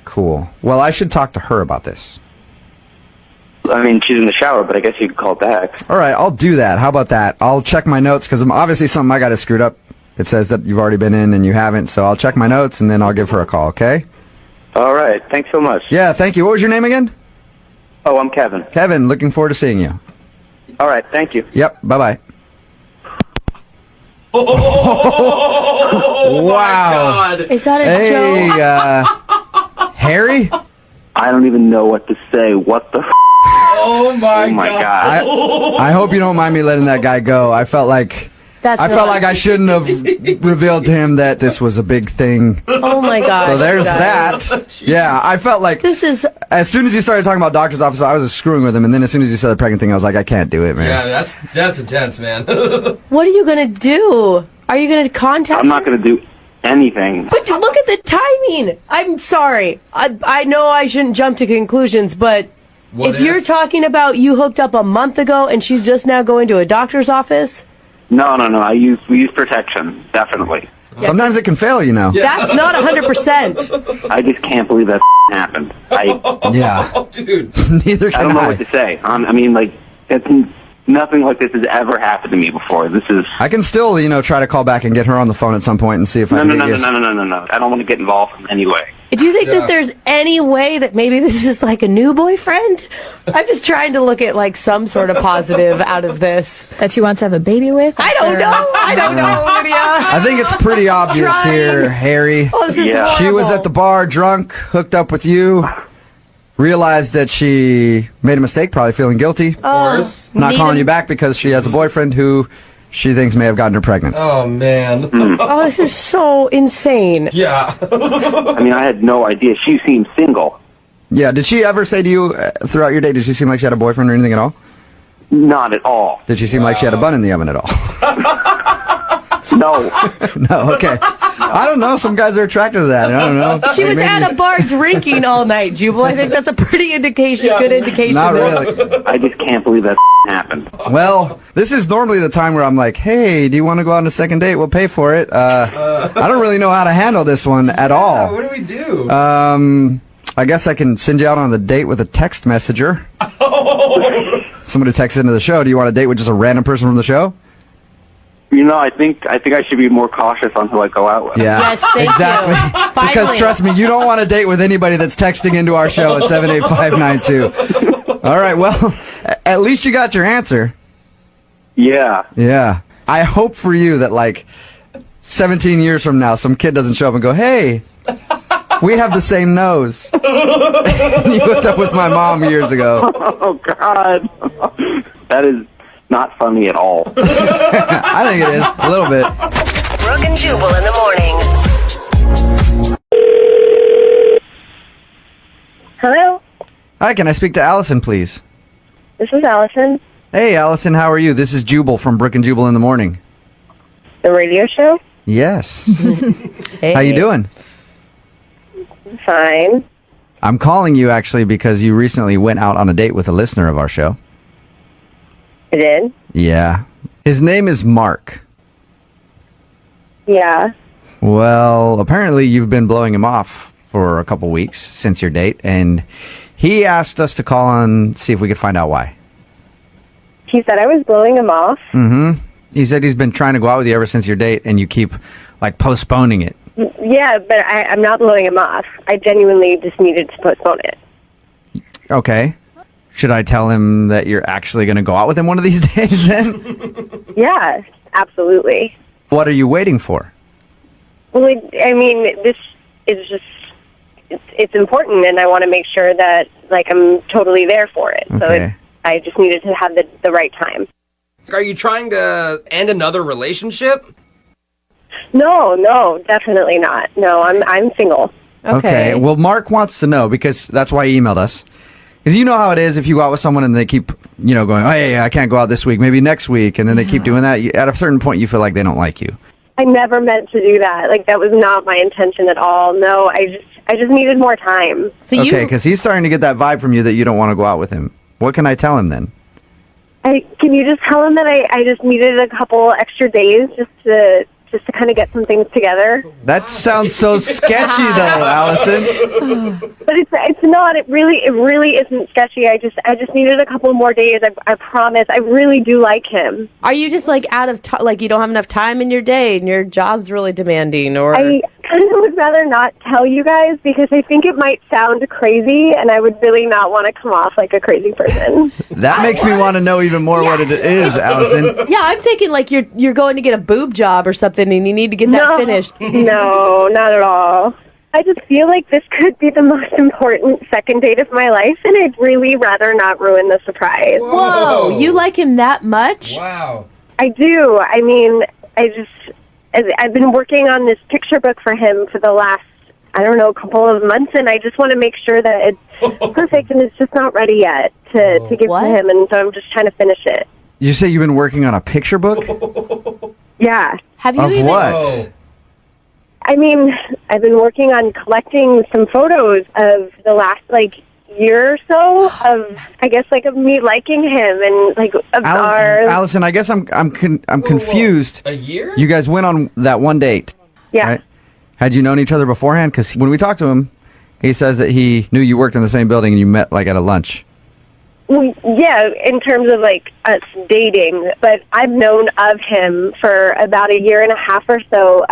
Cool. Well, I should talk to her about this. I mean, she's in the shower, but I guess you could call back. All right, I'll do that. How about that? I'll check my notes because obviously something I got to screwed up. It says that you've already been in and you haven't, so I'll check my notes and then I'll give her a call, okay? All right, thanks so much. Yeah, thank you. What was your name again? Oh, I'm Kevin. Kevin, looking forward to seeing you. All right, thank you. Yep, bye-bye. Oh, wow. my God. Is that a Hey, joke? Harry? I don't even know what to say. What the Oh, my God. I hope you don't mind me letting that guy go. I felt like I shouldn't have revealed to him that this was a big thing. Oh my God. So there's that. Yeah, I felt like This is. as soon as he started talking about doctor's office, I was just screwing with him, and then as soon as he said the pregnant thing, I was like, I can't do it, man. Yeah, that's intense, man. What are you gonna do? Are you gonna contact? I'm not going to do anything. But look at the timing. I'm sorry. I know I shouldn't jump to conclusions, but What if you're talking about you hooked up a month ago and she's just now going to a doctor's office, No. We use protection, definitely. Sometimes it can fail, you know. that's not 100%. I just can't believe that happened. Yeah. Oh, dude. Neither can I don't know what to say. I mean, like, nothing like this has ever happened to me before. This is... I can still, try to call back and get her on the phone at some point and see if I No. can get you. I don't want to get involved in any way. Do you think that there's any way that maybe this is like a new boyfriend? I'm just trying to look at like some sort of positive out of this. That she wants to have a baby with? I don't know, Lydia. I think it's pretty obvious here, Harry. Oh, this is She was horrible. at the bar, drunk, hooked up with you, realized that she made a mistake, probably feeling guilty. course. Not calling you back because she has a boyfriend who she thinks may have gotten her pregnant. Oh, man. Oh, this is so insane. Yeah. I mean, I had no idea. She seemed single. Yeah, did she ever say to you throughout your date, did she seem like she had a boyfriend or anything at all? Not at all. Did she seem like she had a bun in the oven at all? No. No, okay. I don't know. Some guys are attracted to that. I don't know. She was Maybe- at a bar drinking all night, Jubal. I think that's a pretty indication, good indication. Not really. I just can't believe that happened. Well, this is normally the time where I'm like, hey, do you want to go on a second date? We'll pay for it. I don't really know how to handle this one at all. What do we do? I guess I can send you out on the date with a text messenger. Somebody texts into the show. Do you want a date with just a random person from the show? I think I should be more cautious on who I go out with. Yeah, Yes, thank exactly. you. Because Finally. trust me, you don't want to date with anybody that's texting into our show at 78592. All right, well, at least you got your answer. Yeah. Yeah. I hope for you that, like, 17 years from now, some kid doesn't show up and go, hey, we have the same nose. You hooked up with my mom years ago. Oh, God. That is not funny at all. I think it is, a little bit. Brooke and Jubal in the morning. Hello, Hi, can I speak to Allison, please? this is Allison, Hey, Allison, how are you? This is Jubal from Brooke and Jubal in the morning. the radio show. Yes. Hey. How you doing? Fine. I'm calling you, actually, because you recently went out on a date with a listener of our show. I did. Yeah. His name is Mark. Yeah. Well, apparently you've been blowing him off for a couple weeks since your date, and he asked us to call and see if we could find out why. He said I was blowing him off. Mm-hmm. He said he's been trying to go out with you ever since your date, and you keep, like, postponing it. Yeah, but I'm not blowing him off. I genuinely just needed to postpone it. Okay. Should I tell him that you're actually going to go out with him one of these days then? Yeah, absolutely. What are you waiting for? Well, I mean, this is just, it's important, and I want to make sure that, like, I'm totally there for it. So Okay. I just needed to have the right time. Are you trying to end another relationship? No, definitely not. No, I'm single. Okay. Well, Mark wants to know, because that's why he emailed us. Because you know how it is if you go out with someone and they keep, going, oh, hey, I can't go out this week, maybe next week, and then they keep doing that. At a certain point, you feel like they don't like you. I never meant to do that. Like, that was not my intention at all. No, I just needed more time. So Okay, because he's starting to get that vibe from you that you don't want to go out with him. What can I tell him then? Can you just tell him that I just needed a couple extra days just to kind of get some things together? That sounds so sketchy, though, Allison. But it's not. It really isn't sketchy. I just needed a couple more days. I promise. I really do like him. Are you just like out of time? Like you don't have enough time in your day, and your job's really demanding, or? I kind of would rather not tell you guys because I think it might sound crazy, and I would really not want to come off like a crazy person. That makes me want to know even more what it is, Allison. Yeah, I'm thinking like you're going to get a boob job or something, and you need to get that finished. No, not at all. I just feel like this could be the most important second date of my life, and I'd really rather not ruin the surprise. Whoa, you like him that much? Wow. I do. I mean, I've been working on this picture book for him for the last, I don't know, couple of months, and I just want to make sure that it's perfect, and it's just not ready yet to give to him, and so I'm just trying to finish it. You say you've been working on a picture book? Yeah. Have you Of even? what? I mean, I've been working on collecting some photos of the last, year or so of, I guess, of me liking him and, of ours. Allison, I guess I'm confused. A year? You guys went on that one date. Yeah. Right? Had you known each other beforehand? Because when we talked to him, he says that he knew you worked in the same building and you met, at a lunch. Well, yeah, in terms of us dating, but I've known of him for about a year and a half or so.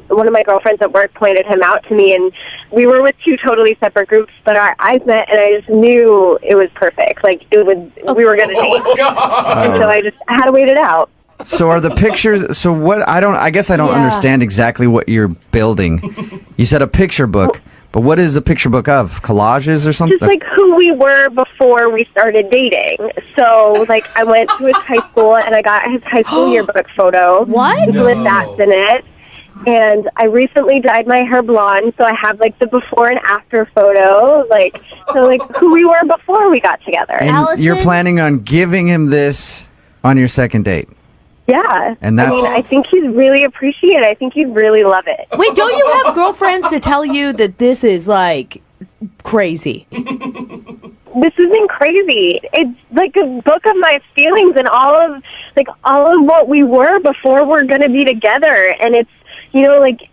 One of my girlfriends at work pointed him out to me, and we were with two totally separate groups, but our eyes met, and I just knew it was perfect. We were going to date, and so I had to wait it out. So are the pictures? So what? I guess I don't understand exactly what you're building. You said a picture book. But what is a picture book of? Collages or something? Just who we were before we started dating. So, I went to his high school and I got his high school yearbook photo. What? With that in it. And I recently dyed my hair blonde, so I have the before and after photo. Who we were before we got together. And Allison? you're planning on giving him this on your second date? Yeah. And that's... I think he'd really appreciate it. I think he'd really love it. Wait, don't you have girlfriends to tell you that this is crazy? This isn't crazy. It's a book of my feelings and all of what we were before we're going to be together. And it's,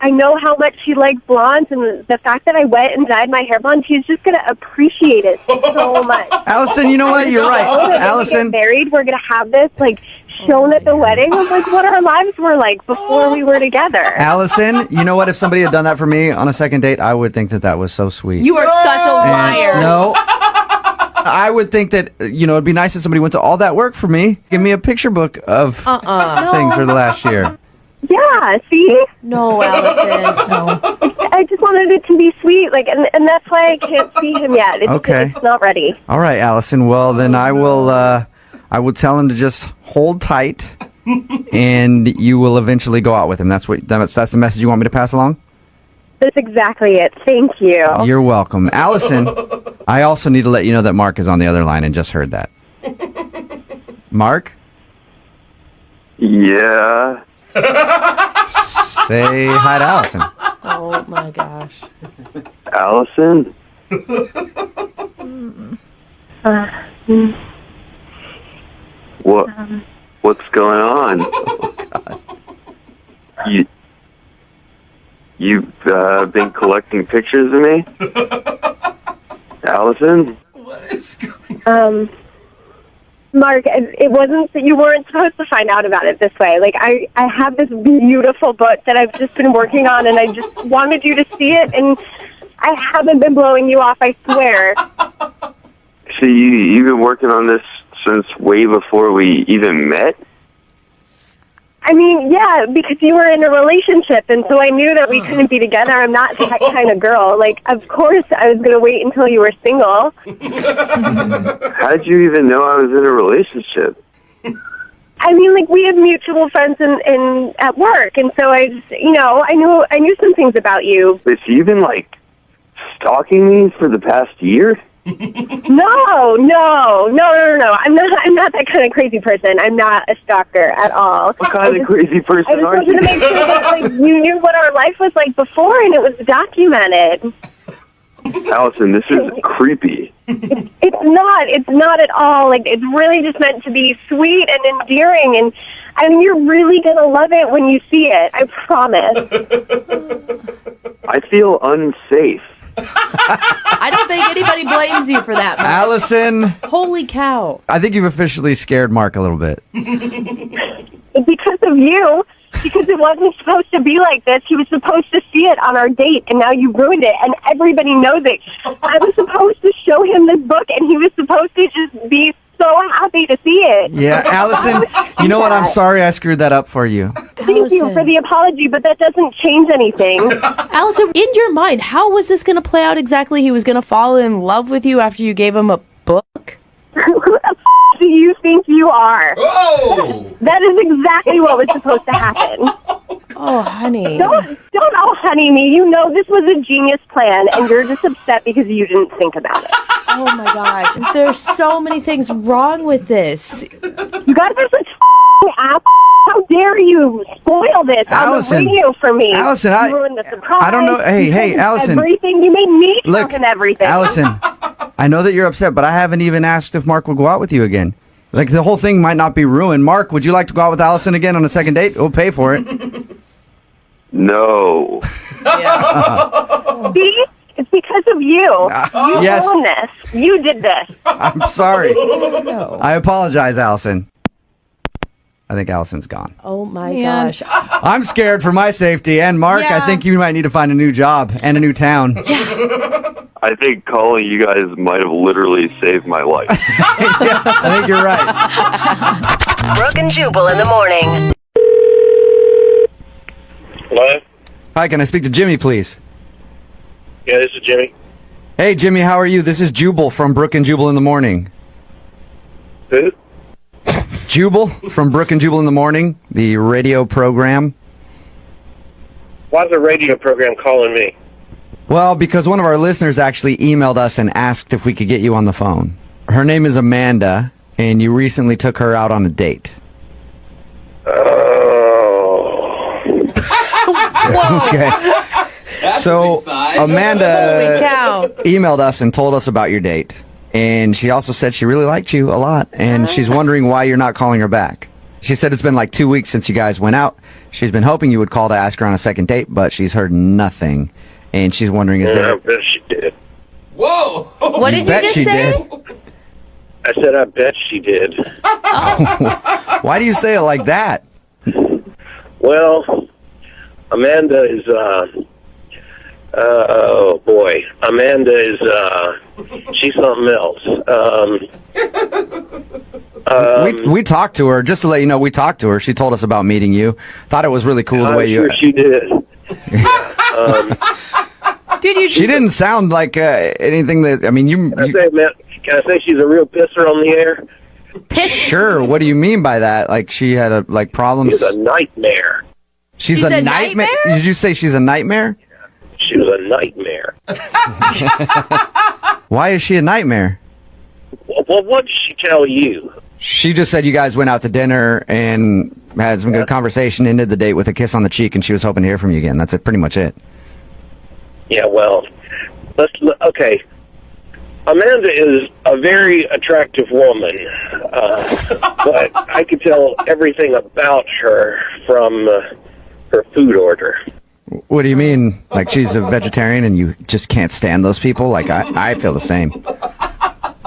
I know how much he likes blondes, and the fact that I went and dyed my hair blonde, he's just going to appreciate it so much. Allison, you know what? You're right. Allison. When we get married, we're going to have this, shown at the wedding of what our lives were like before we were together. Allison, you know what? If somebody had done that for me on a second date, I would think that was so sweet. You are such a liar. No. I would think that, it'd be nice if somebody went to all that work for me. Give me a picture book of things for the last year. Yeah, see? No, Allison. No. I just wanted it to be sweet, and that's why I can't see him yet. It's not ready. All right, Allison. Well, then I will tell him to just hold tight, and you will eventually go out with him. That's the message you want me to pass along? That's exactly it. Thank you. You're welcome. Allison, I also need to let you know that Mark is on the other line and just heard that. Mark? Yeah. Say hi to Allison. Oh, my gosh. Allison? What's going on? Oh, God. You've been collecting pictures of me? Allison? What is going Mark, it wasn't that you weren't supposed to find out about it this way. I have this beautiful book that I've just been working on, and I just wanted you to see it, and I haven't been blowing you off, I swear. So you've been working on this since way before we even met? I mean, yeah, because you were in a relationship, and so I knew that we couldn't be together. I'm not that kind of girl. Of course, I was going to wait until you were single. How did you even know I was in a relationship? I mean, we have mutual friends in at work, and so I just, I knew some things about you. But you've been, stalking me for the past year? No. I'm not that kind of crazy person. I'm not a stalker at all. What kind of crazy person I just are you? wanted to make sure that you knew what our life was like before, and it was documented. Allison, this is creepy. It's not at all. Like, it's really just meant to be sweet and endearing, and I mean, you're really gonna love it when you see it. I promise. I feel unsafe. I don't think anybody blames you for that, Mark. Allison, Holy cow. I think you've officially scared Mark a little bit. Because of you. Because it wasn't supposed to be like this. He was supposed to see it on our date, and now you ruined it, and everybody knows it. I was supposed to show him this book, and he was supposed to just be so happy to see it. Yeah, Allison, you know what? I'm sorry I screwed that up for you. Thank you for the apology, but that doesn't change anything. Allison, in your mind, how was this going to play out exactly? He was going to fall in love with you after you gave him a book? Who the do you think you are? Oh! That is exactly what was supposed to happen. Oh, honey. Don't honey me. You know this was a genius plan, and you're just upset because you didn't think about it. Oh, my gosh. There's so many things wrong with this. You guys are such ass. How dare you spoil this Allison, on the radio for me? Allison, you ruined the surprise. I don't know. Hey, Allison. Everything. You made me Look, and everything. Allison, I know that you're upset, but I haven't even asked if Mark would go out with you again. Like, the whole thing might not be ruined. Mark, would you like to go out with Allison again on a second date? We'll pay for it. No. See? It's because of you. You yes. ruined this. You did this. I'm sorry. No. I apologize, Allison. I think Allison's gone. Oh, my gosh. I'm scared for my safety. And, Mark, Yeah. I think you might need to find a new job and a new town. I think calling you guys might have literally saved my life. Yeah, I think you're right. Brooke and Jubal in the morning. Hello? Hi, can I speak to Jimmy, please? Yeah, this is Jimmy. Hey, Jimmy, how are you? This is Jubal from Brooke and Jubal in the morning. Who? Jubal from Brooke and Jubal in the morning, the radio program. Why's the radio program calling me? Well, because one of our listeners actually emailed us and asked if we could get you on the phone. Her name is Amanda, and you recently took her out on a date. Oh. Okay. So Amanda emailed us and told us about your date. And she also said she really liked you a lot, and she's wondering why you're not calling her back. She said it's been like 2 weeks since you guys went out. She's been hoping you would call to ask her on a second date, but she's heard nothing. And she's wondering, is there... I bet she did. Whoa! What did you bet just she say? did. I said, I bet she did. Why do you say it like that? Well, Amanda is, oh boy. Amanda is, she's something else. We talked to her, just to let you know, we talked to her. She told us about meeting you. Thought it was really cool the I'm way sure she did. She didn't sound like anything that, I mean, Can I say she's a real pisser on the air? Sure. What do you mean by that? Like she had problems? She's a nightmare. She's a nightmare? Did you say she's a nightmare? She was a nightmare. Why is she a nightmare? Well, what did she tell you? She just said you guys went out to dinner and had some good conversation, ended the date with a kiss on the cheek, and she was hoping to hear from you again. That's pretty much it. Yeah, well, okay. Amanda is a very attractive woman, but I could tell everything about her from her food order. What do you mean? Like she's a vegetarian and you just can't stand those people? Like I feel the same.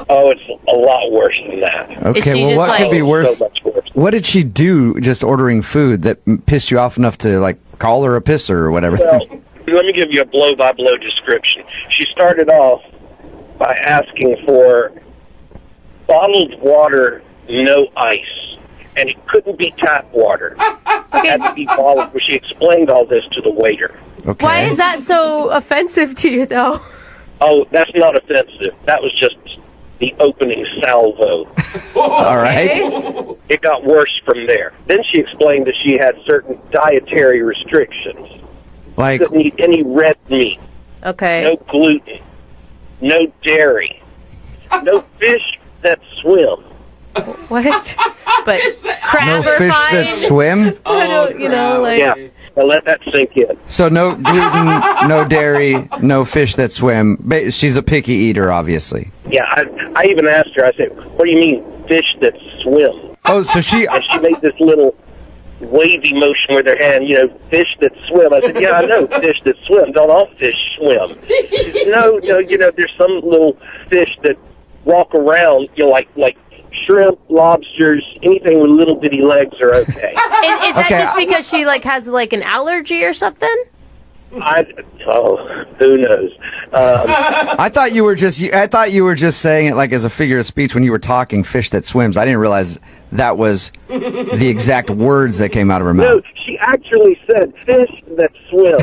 Oh, it's a lot worse than that. Okay, well, what could be worse? So much worse. What did she do just ordering food that pissed you off enough to call her a pisser or whatever? Well, let me give you a blow-by-blow description. She started off by asking for bottled water, no ice, and it couldn't be tap water. It had to be bottled. She explained all this to the waiter. Okay. Why is that so offensive to you, though? Oh, that's not offensive. That was just the opening salvo. All right. It got worse from there. Then she explained that she had certain dietary restrictions. Like, didn't eat any red meat. Okay. No gluten. No dairy. No fish that swim. What? But crab no are fish fine. that swim? I don't, Yeah. and let that sink in. So no gluten, no dairy, no fish that swim. She's a picky eater, obviously. Yeah, I even asked her, I said, what do you mean fish that swim? Oh, so she... And she made this little wavy motion with her hand, fish that swim. I said, yeah, I know fish that swim. Don't all fish swim? She said, no, there's some little fish that walk around, like shrimp, lobsters, anything with little bitty legs are okay. Is that just because she has an allergy or something? Who knows? I thought you were just saying it like as a figure of speech when you were talking fish that swims. I didn't realize that was the exact words that came out of her mouth. No, she actually said fish that swim.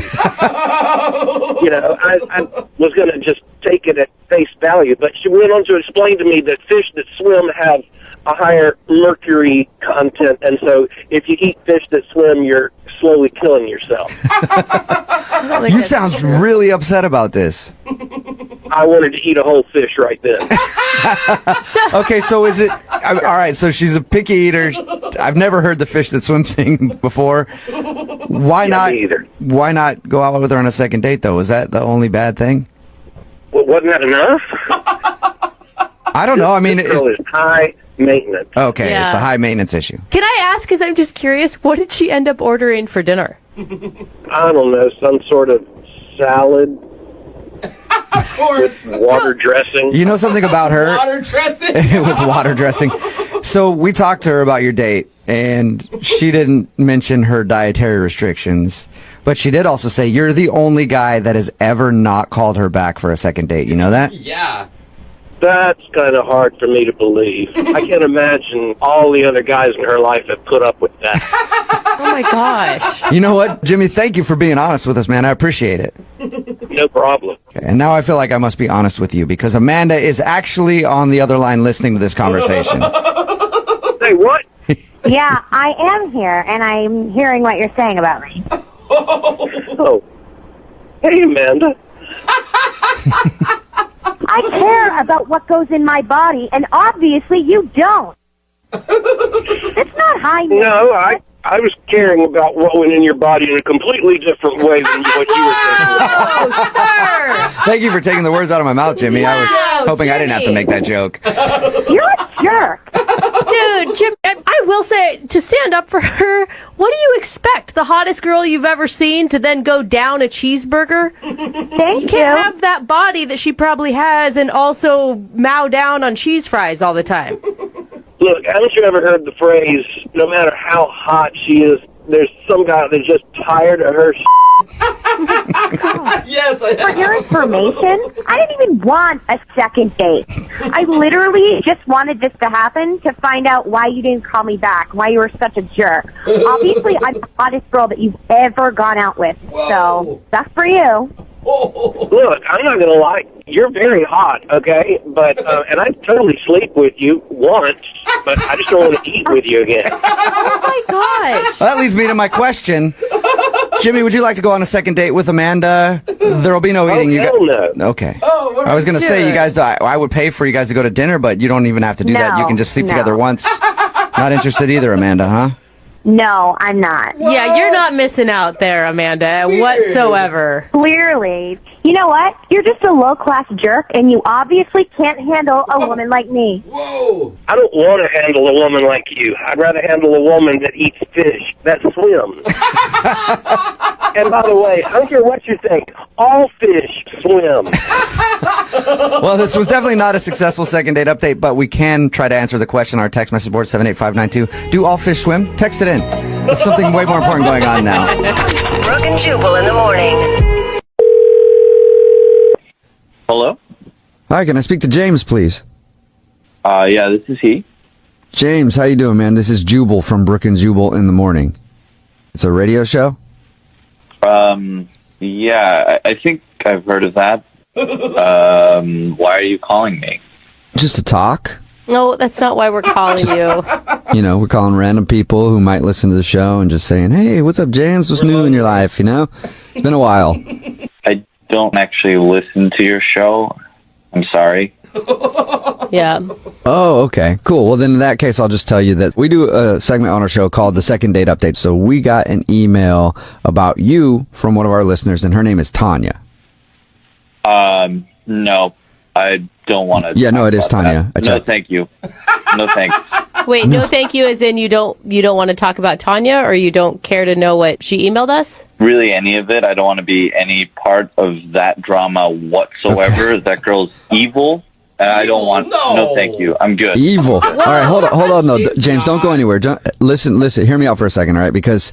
I was going to just take it at face value, but she went on to explain to me that fish that swim have a higher mercury content, and so if you eat fish that swim, you're slowly killing yourself. You sound really upset about this. I wanted to eat a whole fish right then. Okay, so is it... all right, so she's a picky eater. I've never heard the fish that swim thing before. Why not? Me either. Why not go out with her on a second date, though? Was that the only bad thing? Well, wasn't that enough? I don't know. I mean... This girl is high maintenance. Okay, It's a high maintenance issue. Can I ask, because I'm just curious, what did she end up ordering for dinner? I don't know, some sort of salad with water dressing. You know something about her? Water dressing? With water dressing. So we talked to her about your date, and she didn't mention her dietary restrictions, but she did also say you're the only guy that has ever not called her back for a second date. You know that? Yeah. That's kind of hard for me to believe. I can't imagine all the other guys in her life have put up with that. Oh my gosh. You know what, Jimmy? Thank you for being honest with us, man. I appreciate it. No problem. Okay, and now I feel like I must be honest with you because Amanda is actually on the other line listening to this conversation. Say what? Yeah, I am here, and I'm hearing what you're saying about me. Oh. Hey, Amanda. I care about what goes in my body, and obviously you don't. It's not high maintenance. No, I was caring about what went in your body in a completely different way than what you were thinking. Oh, sir! Thank you for taking the words out of my mouth, Jimmy. I was hoping I didn't have to make that joke. You're a jerk. Dude, Jim, I will say, to stand up for her, what do you expect? The hottest girl you've ever seen to then go down a cheeseburger? Thank You can't have that body that she probably has and also mow down on cheese fries all the time. Look, haven't you ever heard the phrase, no matter how hot she is, there's some guy that's just tired of her Yes, I For your information, I didn't even want a second date. I literally just wanted this to happen to find out why you didn't call me back, why you were such a jerk. Obviously, I'm the hottest girl that you've ever gone out with, so that's for you. Look, I'm not going to lie. You're very hot, okay? But and I'd totally sleep with you once, but I just don't want to eat with you again. Oh, my gosh. Well, that leads me to my question. Jimmy, would you like to go on a second date with Amanda? There'll be no eating. Hell no. Okay. I was going to say, you guys, I would pay for you guys to go to dinner, but you don't even have to do that. You can just sleep together once. Not interested either, Amanda, huh? No, I'm not. Yeah, you're not missing out there, Amanda, whatsoever. Clearly. You know what? You're just a low-class jerk, and you obviously can't handle a woman like me. Whoa! I don't want to handle a woman like you. I'd rather handle a woman that eats fish, that swims. And by the way, I don't care what you think. All fish swim. Well, this was definitely not a successful second date update, but we can try to answer the question on our text message board, 78592. Do all fish swim? Text it in. There's something way more important going on now. Brooke and Jubal in the morning. Hello? Hi, can I speak to James, please? Yeah, this is he. James, how you doing, man? This is Jubal from Brooke and Jubal in the morning. It's a radio show? Yeah, I think I've heard of that. Why are you calling me? Just to talk. No, that's not why we're calling you. You know, we're calling random people who might listen to the show and just saying, hey, what's up, James? What's new in your life, you know? It's been a while. I don't actually listen to your show. I'm sorry. Yeah. Oh, okay. Cool. Well, then in that case, I'll just tell you that we do a segment on our show called the Second Date Update. So we got an email about you from one of our listeners, and her name is Tanya. No, I don't want to. Yeah, no, it is Tanya. No, thank you. No, thanks. Wait, no thank you as in you don't want to talk about Tanya, or you don't care to know what she emailed us? Really, any of it. I don't want to be any part of that drama whatsoever. Okay. That girl's evil. I don't want. No, thank you. I'm good. Evil. All right, hold on. No, James, don't go anywhere. Listen. Hear me out for a second, all right? Because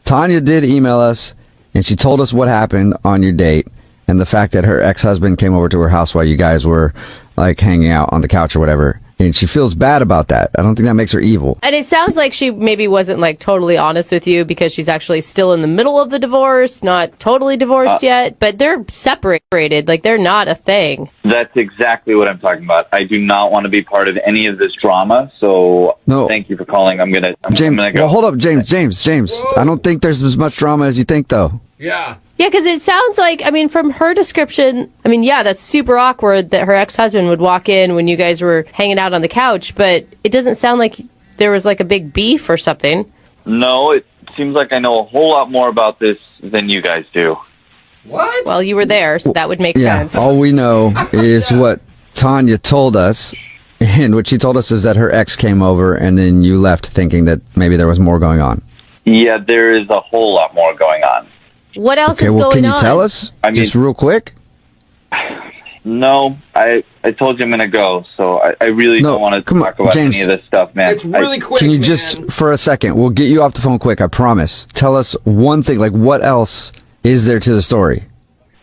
Tanya did email us, and she told us what happened on your date, and the fact that her ex-husband came over to her house while you guys were like hanging out on the couch or whatever. And she feels bad about that. I don't think that makes her evil. And it sounds like she maybe wasn't like totally honest with you because she's actually still in the middle of the divorce, not totally divorced yet, but they're separated. Like they're not a thing. That's exactly what I'm talking about. I do not want to be part of any of this drama. So thank you for calling. I'm gonna go. Well, hold up, James. Whoa. I don't think there's as much drama as you think, though. Yeah. Yeah, because it sounds like, I mean, from her description, I mean, yeah, that's super awkward that her ex-husband would walk in when you guys were hanging out on the couch, but it doesn't sound like there was like a big beef or something. No, it seems like I know a whole lot more about this than you guys do. What? Well, you were there, so that would make sense. All we know is what Tanya told us, and what she told us is that her ex came over, and then you left thinking that maybe there was more going on. Yeah, there is a whole lot more going on. What else is well, going on? Can you tell us? Just real quick? No, I told you I'm going to go, so I really don't want to talk about James, any of this stuff, man. It's really quick, Can you just, for a second, we'll get you off the phone quick, I promise. Tell us one thing, like what else is there to the story?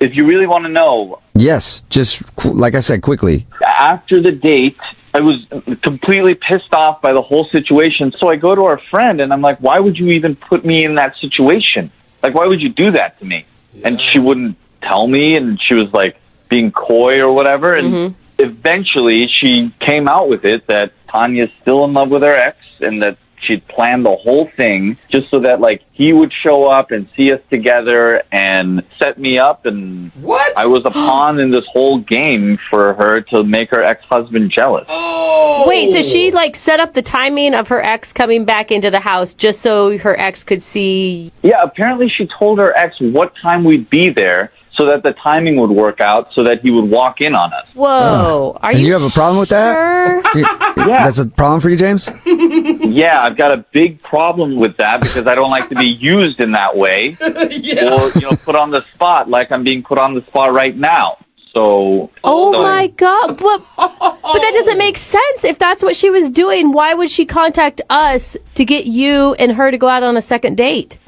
If you really want to know. Yes, just like I said, quickly. After the date, I was completely pissed off by the whole situation, so I go to our friend, and I'm like, why would you even put me in that situation? Like, why would you do that to me? Yeah. And she wouldn't tell me, and she was, like, being coy or whatever. And eventually she came out with it that Tanya's still in love with her ex and that she'd planned the whole thing just so that, like, he would show up and see us together and set me up. And I was a pawn in this whole game for her to make her ex-husband jealous. Oh! Wait, so she, like, set up the timing of her ex coming back into the house just so her ex could see? Yeah, apparently she told her ex what time we'd be there so that the timing would work out so that he would walk in on us. Whoa. Are you have a problem with that? Yeah. That's a problem for you, James? Yeah, I've got a big problem with that because I don't like to be used in that way. Or, put on the spot like I'm being put on the spot right now. So. My God. But that doesn't make sense. If that's what she was doing, why would she contact us to get you and her to go out on a second date?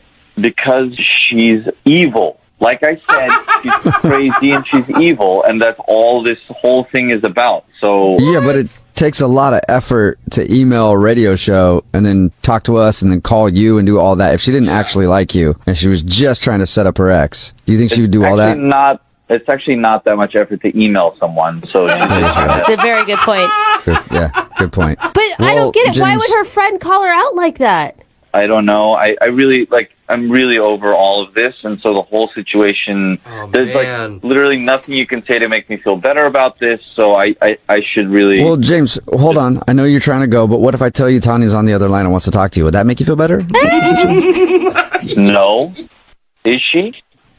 Because she's evil. Like I said, she's crazy and she's evil, and that's all this whole thing is about. So yeah, but it takes a lot of effort to email a radio show and then talk to us and then call you and do all that. If she didn't actually like you and she was just trying to set up her ex, do you think she would do all that? It's actually not that much effort to email someone. So that's a very good point. Good point. But I don't get it. James, why would her friend call her out like that? I don't know. I really, I'm really over all of this, and so the whole situation, there's like literally nothing you can say to make me feel better about this, so I should really... Well, James, hold on. I know you're trying to go, but what if I tell you Tanya's on the other line and wants to talk to you? Would that make you feel better? No. Is she?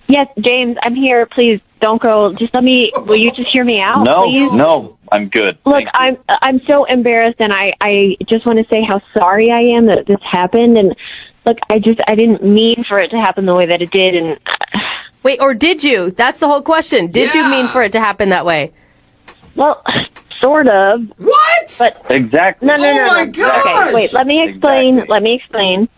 Yes, James, I'm here. Please don't go. Just will you just hear me out, please? No, I'm good. Look, I'm so embarrassed, and I just want to say how sorry I am that this happened. And look, I didn't mean for it to happen the way that it did. And wait, or did you? That's the whole question. Did you mean for it to happen that way? Well, sort of. What? But exactly. No. my gosh! Okay, wait. Let me explain. Exactly. Let me explain.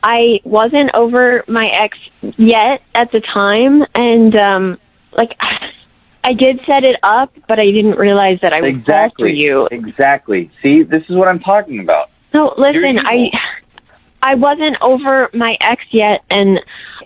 I wasn't over my ex yet at the time, and I did set it up, but I didn't realize that I would fall for you. Exactly. See, this is what I'm talking about. No, listen, I wasn't over my ex yet, and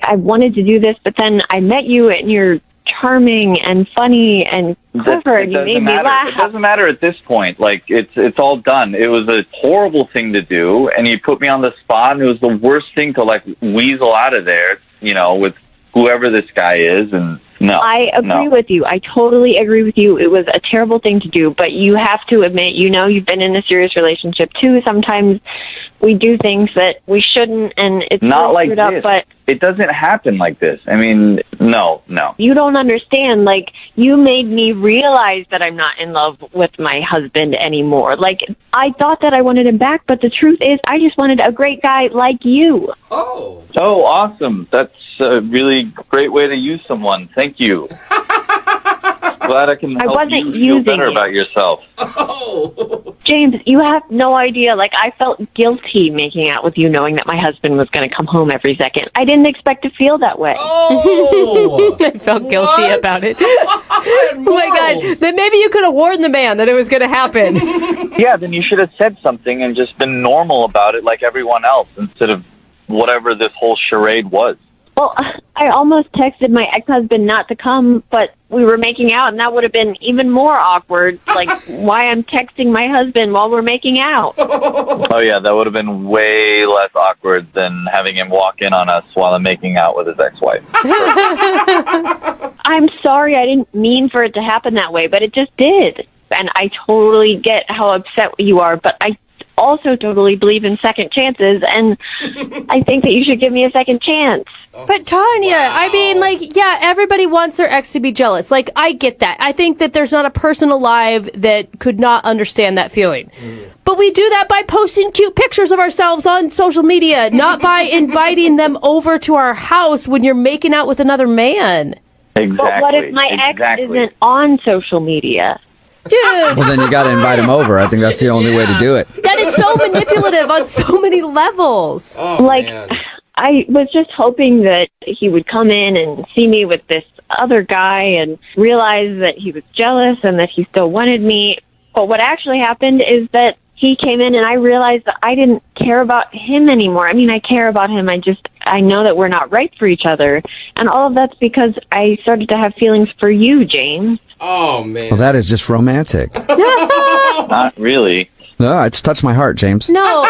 I wanted to do this, but then I met you, and you're charming and funny and clever, and you made me laugh. It doesn't matter at this point. Like, it's all done. It was a horrible thing to do, and you put me on the spot, and it was the worst thing to, like, weasel out of there, with whoever this guy is, and No. I agree no. with you. I totally agree with you. It was a terrible thing to do, but you have to admit, you've been in a serious relationship too. Sometimes we do things that we shouldn't, and it's Not really like screwed up, this. but It doesn't happen like this. I mean, no. you don't understand. Like, you made me realize that I'm not in love with my husband anymore. Like, I thought that I wanted him back, but the truth is I just wanted a great guy like you. Oh, awesome. That's a really great way to use someone. Thank you. Glad I can help wasn't you feel using better it. about yourself. James, you have no idea. Like, I felt guilty making out with you knowing that my husband was going to come home every second. I didn't expect to feel that way. Oh! I felt guilty about it. Oh my God. Then maybe you could have warned the man that it was going to happen. Yeah, then you should have said something and just been normal about it like everyone else instead of whatever this whole charade was. Well, I almost texted my ex-husband not to come, but we were making out, and that would have been even more awkward. Like, why I'm texting my husband while we're making out. Oh, yeah, that would have been way less awkward than having him walk in on us while I'm making out with his ex-wife. I'm sorry, I didn't mean for it to happen that way, but it just did. And I totally get how upset you are, but I also totally believe in second chances, and I think that you should give me a second chance. But Tanya, I mean, like, yeah, everybody wants their ex to be jealous. Like, I get that. I think that there's not a person alive that could not understand that feeling. But we do that by posting cute pictures of ourselves on social media, not by inviting them over to our house when you're making out with another man. Exactly. But what if my ex isn't on social media? Dude. Well, then you got to invite him over. I think that's the only way to do it. That is so manipulative on so many levels. I was just hoping that he would come in and see me with this other guy and realize that he was jealous and that he still wanted me. But what actually happened is that he came in and I realized that I didn't care about him anymore. I mean, I care about him. I know that we're not right for each other. And all of that's because I started to have feelings for you, James. Oh, man. Well, that is just romantic. Not really. No, it's touched my heart, James. No,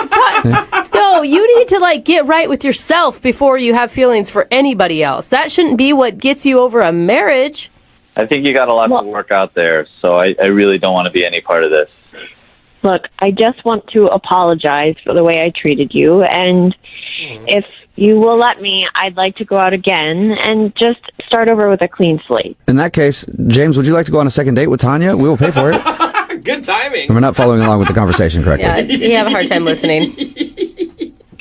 you need to, like, get right with yourself before you have feelings for anybody else. That shouldn't be what gets you over a marriage. I think you got a lot to work out there, so I really don't want to be any part of this. Look, I just want to apologize for the way I treated you, and if you will let me, I'd like to go out again and just start over with a clean slate. In that case, James, would you like to go on a second date with Tanya? We will pay for it. Good timing. We're not following along with the conversation correctly. Yeah, you have a hard time listening.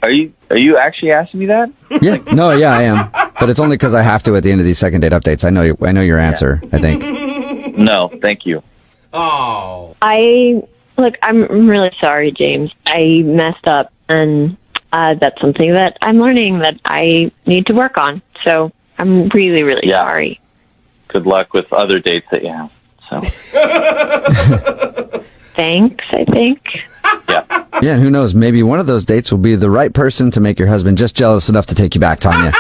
Are you actually asking me that? Yeah, no, yeah, I am. But it's only because I have to at the end of these second date updates. I know your answer, I think. No, thank you. Oh. I'm really sorry, James. I messed up, and that's something that I'm learning that I need to work on. So I'm really, really sorry. Good luck with other dates that you have. So. Thanks, I think. Yeah. Yeah, and who knows? Maybe one of those dates will be the right person to make your husband just jealous enough to take you back, Tanya.